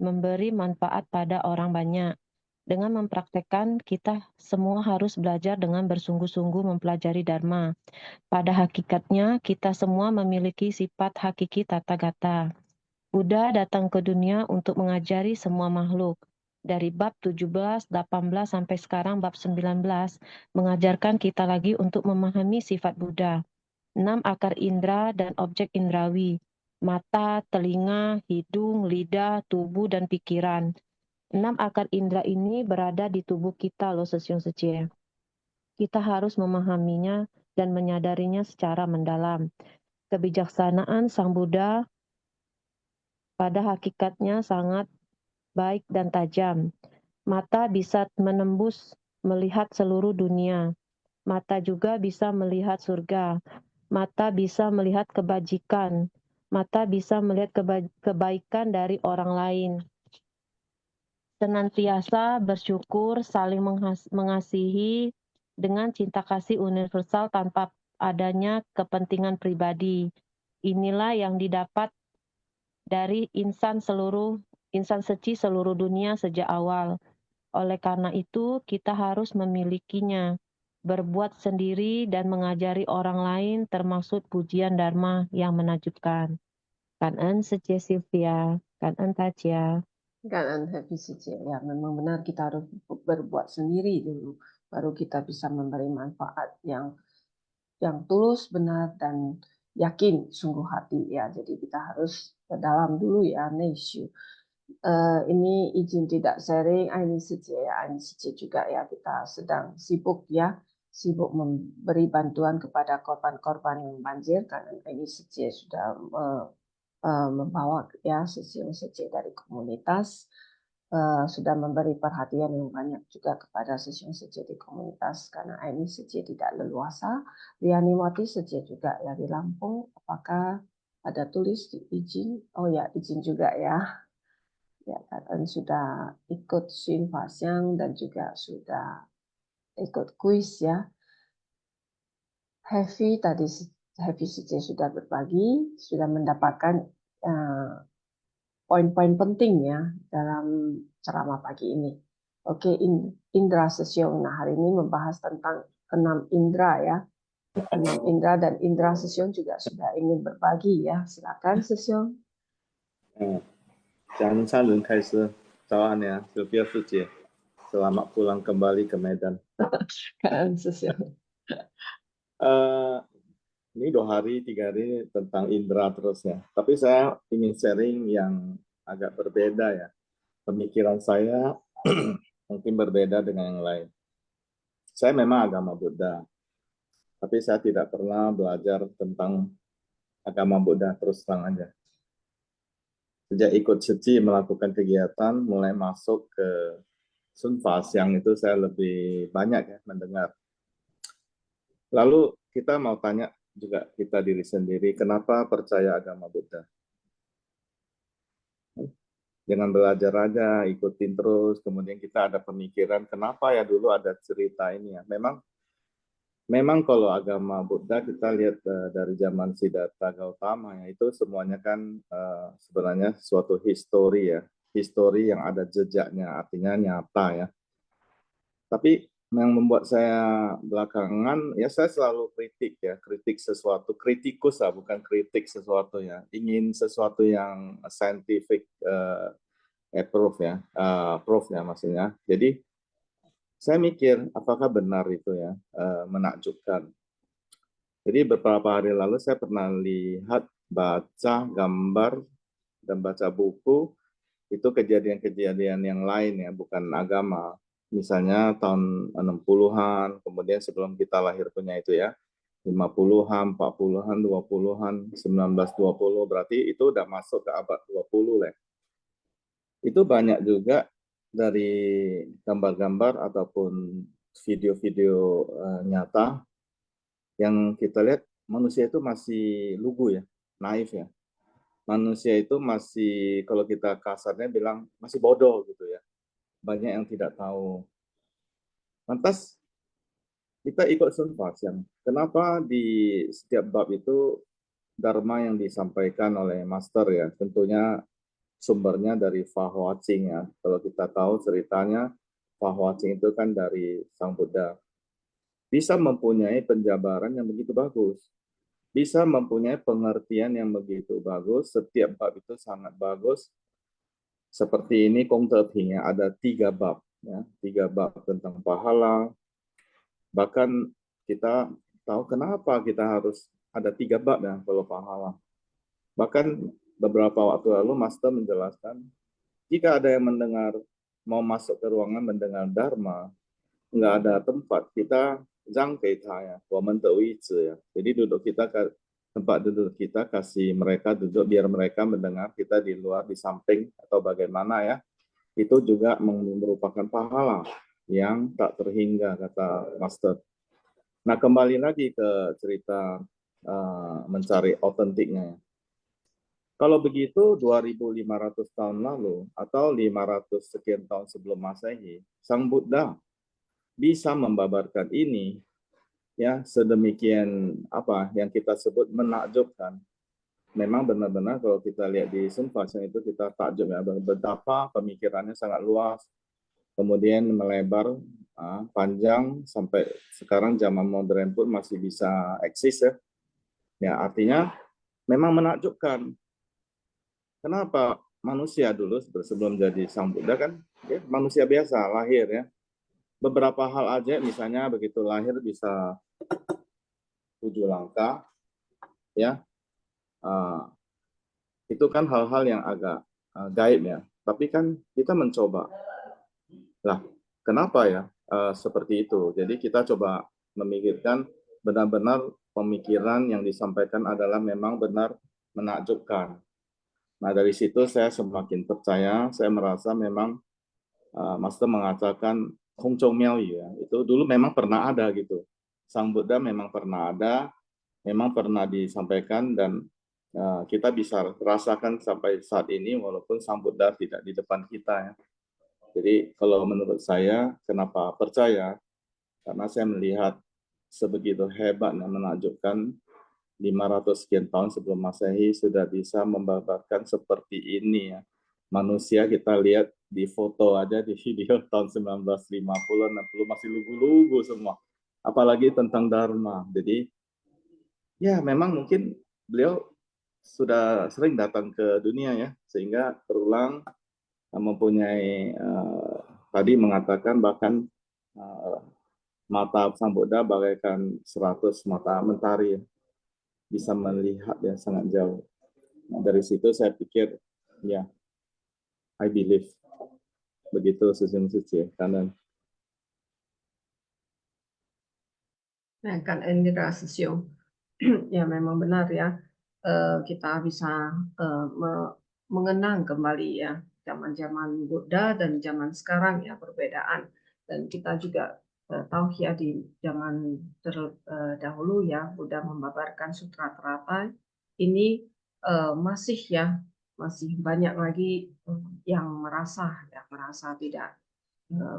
Speaker 6: memberi manfaat pada orang banyak. Dengan mempraktekkan, kita semua harus belajar dengan bersungguh-sungguh mempelajari Dharma. Pada hakikatnya, kita semua memiliki sifat hakiki Tathagata. Buddha datang ke dunia untuk mengajari semua makhluk. Dari bab 17, 18, sampai sekarang bab 19, mengajarkan kita lagi untuk memahami sifat Buddha. 6 akar indera dan objek indrawi, mata, telinga, hidung, lidah, tubuh, dan pikiran. 6 akar indera ini berada di tubuh kita loh sesiung secie. Kita harus memahaminya dan menyadarinya secara mendalam. Kebijaksanaan Sang Buddha pada hakikatnya sangat baik dan tajam. Mata bisa menembus melihat seluruh dunia. Mata juga bisa melihat surga. Mata bisa melihat kebajikan. Mata bisa melihat kebaikan dari orang lain. Senantiasa bersyukur, saling mengasihi dengan cinta kasih universal tanpa adanya kepentingan pribadi. Inilah yang didapat dari insan suci seluruh dunia sejak awal. Oleh karena itu, kita harus memilikinya. Berbuat sendiri dan mengajari orang lain termasuk pujian Dharma yang menakjubkan. Kan Secia Sylvia, kan Tacia.
Speaker 2: Kan Happy Seje ya, memang benar kita harus berbuat sendiri dulu, baru kita bisa memberi manfaat yang tulus, benar, dan yakin sungguh hati ya. Jadi kita harus ke dalam dulu ya, Neishu. Ini izin tidak sharing, ini saja juga ya, kita sedang sibuk ya, sibuk memberi bantuan kepada korban-korban yang banjir karena ini saja sudah membawa ya sesi dari komunitas, sudah memberi perhatian yang banyak juga kepada sesi di komunitas karena ini saja tidak leluasa. Rianiwati saja juga ya di Lampung, apakah ada tulis di izin? Oh ya, izin juga ya. Ya, dan sudah ikut Shin Fasyang dan juga sudah ikut kuis ya. Heavy saja sudah berbagi, sudah mendapatkan poin-poin penting ya dalam ceramah pagi ini. Oke, Indra Sesyong. Nah, hari ini membahas tentang 6 indra ya. 6 indra dan Indra Sesyong juga sudah ingin berbagi ya. Silakan Sesyong.
Speaker 7: 江山人开始，早安呀，Sylvia 师姐，selamat pulang kembali ke Medan.
Speaker 2: Sesyong.
Speaker 7: Ini 2 hari, 3 hari tentang indera terus ya. Tapi saya ingin sharing yang agak berbeda ya. Pemikiran saya mungkin berbeda dengan yang lain. Saya memang agama Buddha, tapi saya tidak pernah belajar tentang agama Buddha terus terang aja. Sejak ikut Seci melakukan kegiatan, mulai masuk ke Sun Fasyang itu saya lebih banyak ya mendengar. Lalu kita mau tanya juga kita diri sendiri, kenapa percaya agama Buddha? Jangan belajar aja, ikutin terus, kemudian kita ada pemikiran, kenapa ya dulu ada cerita ini ya. Memang kalau agama Buddha kita lihat dari zaman Siddhartha Gautama ya, itu semuanya kan sebenarnya suatu histori ya, histori yang ada jejaknya, artinya nyata ya. Tapi yang membuat saya belakangan ya saya selalu kritik sesuatu, kritikus lah, bukan kritik sesuatu ya, ingin sesuatu yang scientific proof ya, maksudnya. Jadi saya mikir, apakah benar itu ya, menakjubkan. Jadi beberapa hari lalu saya pernah lihat, baca gambar, dan baca buku, itu kejadian-kejadian yang lain ya, bukan agama. Misalnya tahun 60-an, kemudian sebelum kita lahir punya itu ya, 50-an, 40-an, 20-an, 1920, berarti itu udah masuk ke abad 20 lah. Itu banyak juga dari gambar-gambar ataupun video-video nyata yang kita lihat manusia itu masih lugu ya, naif ya. Manusia itu masih, kalau kita kasarnya bilang, masih bodoh gitu ya. Banyak yang tidak tahu. Lantas kita ikut Sun Fasyang. Kenapa di setiap bab itu dharma yang disampaikan oleh master ya, tentunya sumbernya dari Fa Hua Ching ya. Kalau kita tahu ceritanya, Fa Hua Ching itu kan dari Sang Buddha. Bisa mempunyai penjabaran yang begitu bagus. Bisa mempunyai pengertian yang begitu bagus. Setiap bab itu sangat bagus. Seperti ini Kong Te Ping ya, ada 3 bab. Ya, 3 bab tentang pahala. Bahkan kita tahu kenapa kita harus ada 3 bab ya kalau pahala. Bahkan beberapa waktu lalu Master menjelaskan, jika ada yang mendengar, mau masuk ke ruangan mendengar Dharma, nggak ada tempat, kita ya, ya. Jadi duduk kita ke tempat duduk kita, kasih mereka duduk, biar mereka mendengar kita di luar, di samping, atau bagaimana ya. Itu juga merupakan pahala yang tak terhingga, kata Master. Nah, kembali lagi ke cerita mencari otentiknya. Kalau begitu 2.500 tahun lalu atau 500 sekian tahun sebelum Masehi, Sang Buddha bisa membabarkan ini ya sedemikian apa yang kita sebut menakjubkan. Memang benar-benar kalau kita lihat di Sun Fasyang itu kita takjub ya, betapa pemikirannya sangat luas, kemudian melebar, panjang sampai sekarang zaman modern pun masih bisa eksis ya. Ya artinya memang menakjubkan. Kenapa manusia dulu sebelum jadi Sang Buddha kan ya, manusia biasa lahir ya. Beberapa hal aja misalnya begitu lahir bisa 7 langkah, ya. Itu kan hal-hal yang agak gaib ya. Tapi kan kita mencoba. Lah, kenapa ya seperti itu? Jadi kita coba memikirkan benar-benar pemikiran yang disampaikan adalah memang benar menakjubkan. Nah, dari situ saya semakin percaya, saya merasa memang Master mengatakan Hong Chou Miao ya, itu dulu memang pernah ada gitu. Sang Buddha memang pernah ada, memang pernah disampaikan dan kita bisa rasakan sampai saat ini walaupun Sang Buddha tidak di depan kita ya. Jadi kalau menurut saya kenapa percaya? Karena saya melihat sebegitu hebatnya menakjubkan 500 sekian tahun sebelum Masehi sudah bisa membabarkan seperti ini ya. Manusia kita lihat di foto aja di video tahun 1950 60 masih lugu-lugu semua. Apalagi tentang Dharma. Jadi ya memang mungkin beliau sudah sering datang ke dunia ya sehingga berulang mempunyai tadi mengatakan bahkan mata Sang Buddha bagaikan 100 mata mentari ya. Bisa melihat yang sangat jauh. Nah, dari situ saya pikir ya I believe begitu Session Suci kanan.
Speaker 2: Nah, kan Indra Session ya memang benar ya. Kita bisa mengenang kembali ya zaman-zaman Buddha dan zaman sekarang ya perbedaan. Dan kita juga tahu ya di zaman terdahulu ya Buddha membabarkan Sutra Teratai ini masih banyak lagi yang merasa tidak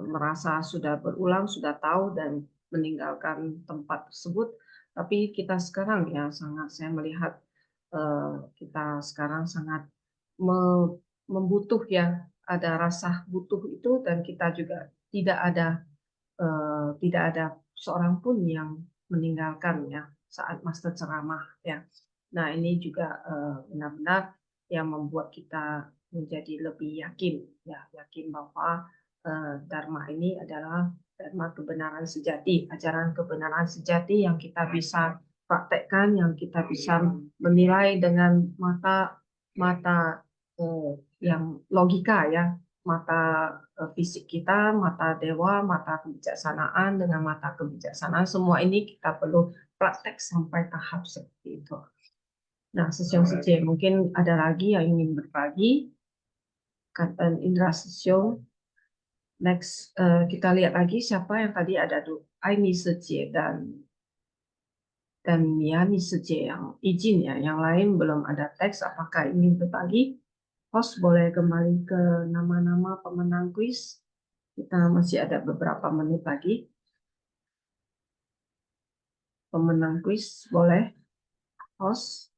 Speaker 2: merasa sudah berulang, sudah tahu dan meninggalkan tempat tersebut. Tapi kita sekarang ya saya melihat kita sekarang sangat membutuh ya, ada rasa butuh itu dan kita juga tidak ada seorang pun yang meninggalkan ya saat Master ceramah ya. Nah ini juga benar-benar yang membuat kita menjadi lebih yakin bahwa Dharma ini adalah Dharma kebenaran sejati, ajaran kebenaran sejati yang kita bisa praktekkan, yang kita bisa menilai dengan mata yang logika ya, mata fisik kita, mata dewa, mata kebijaksanaan dengan mata kebijaksanaan, semua ini kita perlu praktek sampai tahap seperti itu. Nah, Session mungkin ada lagi yang ingin berbagi. Kata Indra Session. Next, kita lihat lagi siapa yang tadi ada Aini Sejie dan Miani Sejie yang izin ya. Yang lain belum ada teks. Apakah ingin berbagi? Host boleh kembali ke nama-nama pemenang kuis. Kita masih ada beberapa menit lagi. Pemenang kuis boleh. Host.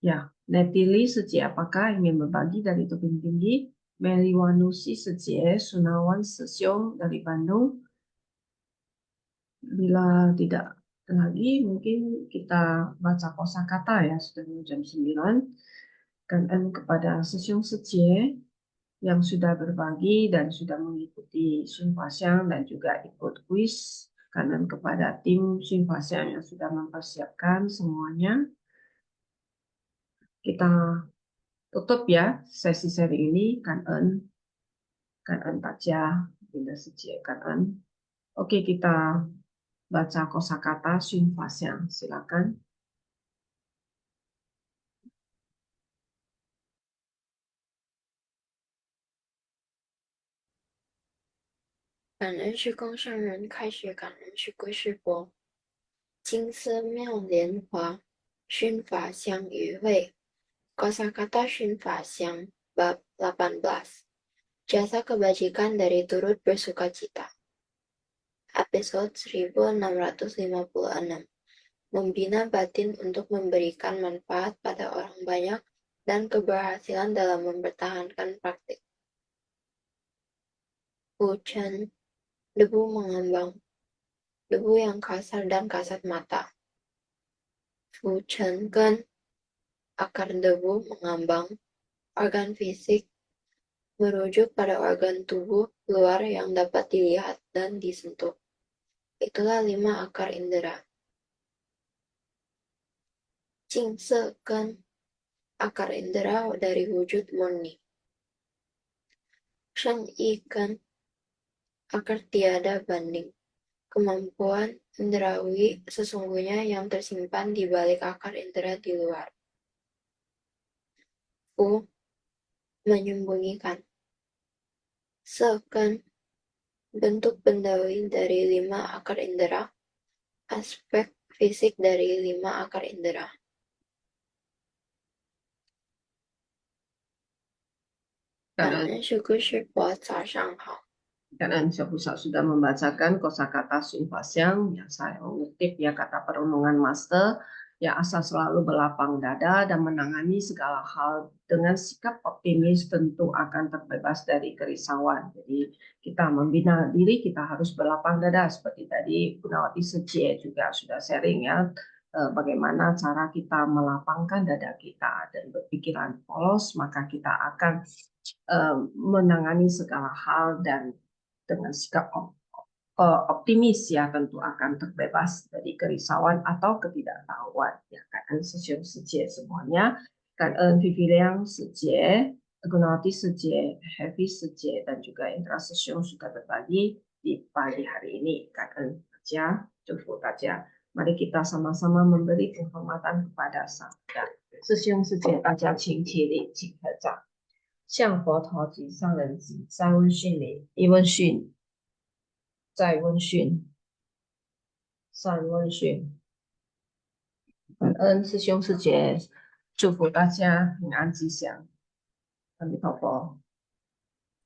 Speaker 2: Ya, Netili Sejie apakah ingin berbagi dari Tebing Tinggi? Meliwanusi Sejie, Sunawan Sesiong dari Bandung. Bila tidak lagi, mungkin kita baca kosakata ya, sudah jam 9. Kangen kepada Sesiong Sejie yang sudah berbagi dan sudah mengikuti Sun Fasyang dan juga ikut kuis. Kangen kepada tim Sun Fasyang yang sudah mempersiapkan semuanya. Kita tutup ya sesi sharing ini. Kangen Tajah, Binda Sejie, Kangen. Oke, kita baca kosakata Sun Fasyang. Silakan.
Speaker 8: 感恩是供圣人，开学感恩是归世佛。金色妙莲华，熏法香与会。Kosakata Sun Fasyang bab 18. Jasa kebajikan dari turut bersukacita. Episode 1656. Membina batin untuk memberikan manfaat pada orang banyak dan keberhasilan dalam mempertahankan praktik. Hujan, debu mengambang, debu yang kasar dan kasat mata. Hujan kan, akar debu mengambang, organ fisik, merujuk pada organ tubuh luar yang dapat dilihat dan disentuh. Itulah 5 akar indera. Jingse kan akar indera dari wujud murni. Shen ikan akar tiada banding. Kemampuan indrawi sesungguhnya yang tersimpan di balik akar indera di luar. Fu menyembunyikan. Sekan bentuk bendawi dari 5 akar indera, aspek fisik dari 5 akar indera. Syukur buat Sashang Hao.
Speaker 2: Karena Syafusa sudah membacakan kosakata Sun Fasyang, yang saya mengutip ya kata perundungan master, ya asal selalu berlapang dada dan menangani segala hal dengan sikap optimis tentu akan terbebas dari kerisauan. Jadi kita membina diri, kita harus berlapang dada seperti tadi Gunawati Sejie juga sudah sharing ya, bagaimana cara kita melapangkan dada kita dan berpikiran polos, maka kita akan menangani segala hal dan dengan sikap optimis ya tentu akan terbebas dari kerisauan atau ketidaktahuan ya kan sesiung sejie semuanya kan Vivi Liang sejie, Gunawati sejie, Heavy sejie dan juga Indra Sesiung sudah berbagi di pagi hari ini kan saja cukup saja. Mari kita sama-sama memberi penghormatan kepada Sabda. Sesiung sejie大家请起立请合掌。向佛陀及上人及三温训里，一温训，再温训，三温训。感恩师兄师姐，祝福大家平安吉祥。阿弥陀佛。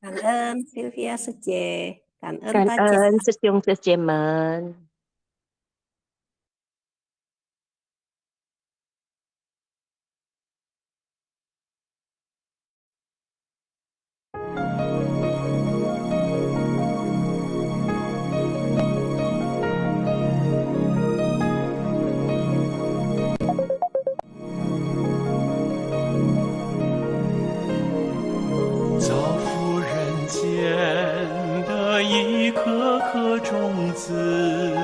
Speaker 5: 感恩 Sylvia Sejie，感恩
Speaker 6: 感
Speaker 5: 大家。
Speaker 6: 恩师兄师姐们。
Speaker 3: 造福人间的一颗颗种子，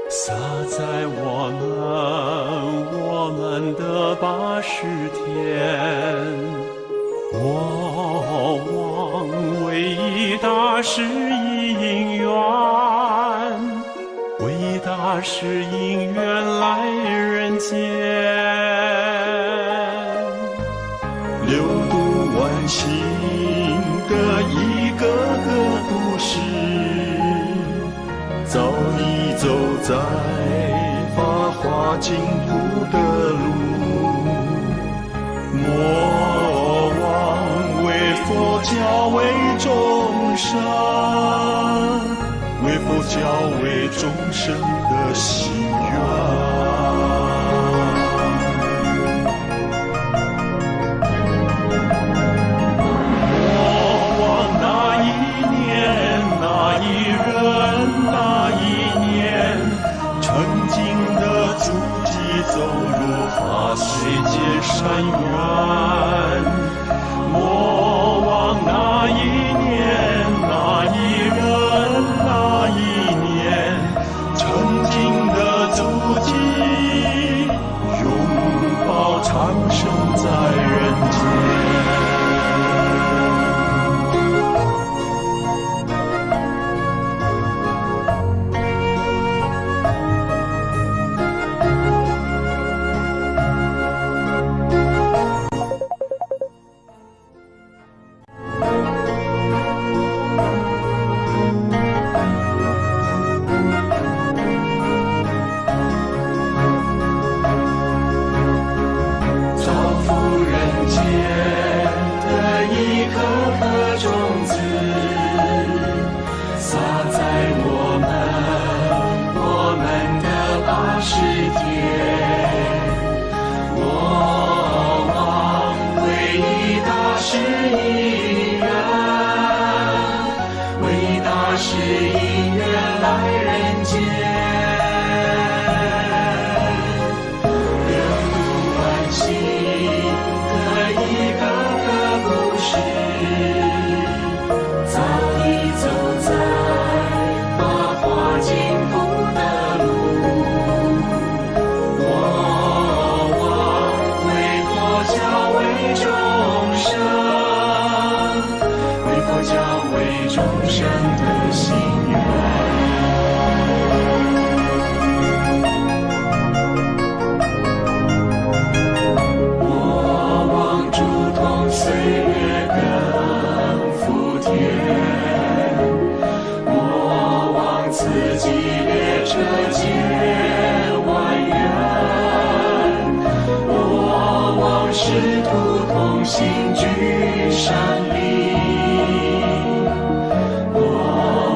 Speaker 3: 撒在我们的80天。我望伟大是因缘，伟大是因缘来人间。流度万心的一个个故事，早已走在法华净土的路。莫忘为佛教为众生，为佛教为众生的心愿。走入法水界山渊，莫忘那一年，那一人，那一年，曾经的足迹，拥抱长生在人间。我生的心愿。我望主同岁月更福田，我望自己列车接万缘，我望师徒同行居山林，我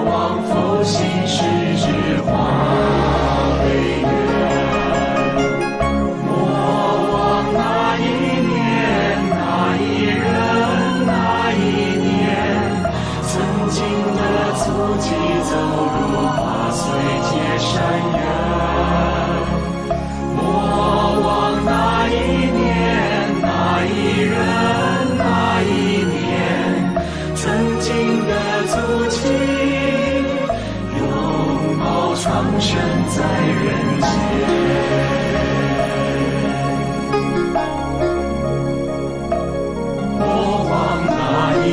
Speaker 3: 望复兴世之化为缘，我望那一年那一人那一年，曾经的足迹走入花随结山原，我望那一年那一人那一年，曾经的足迹拥抱苍生在人间。我望那一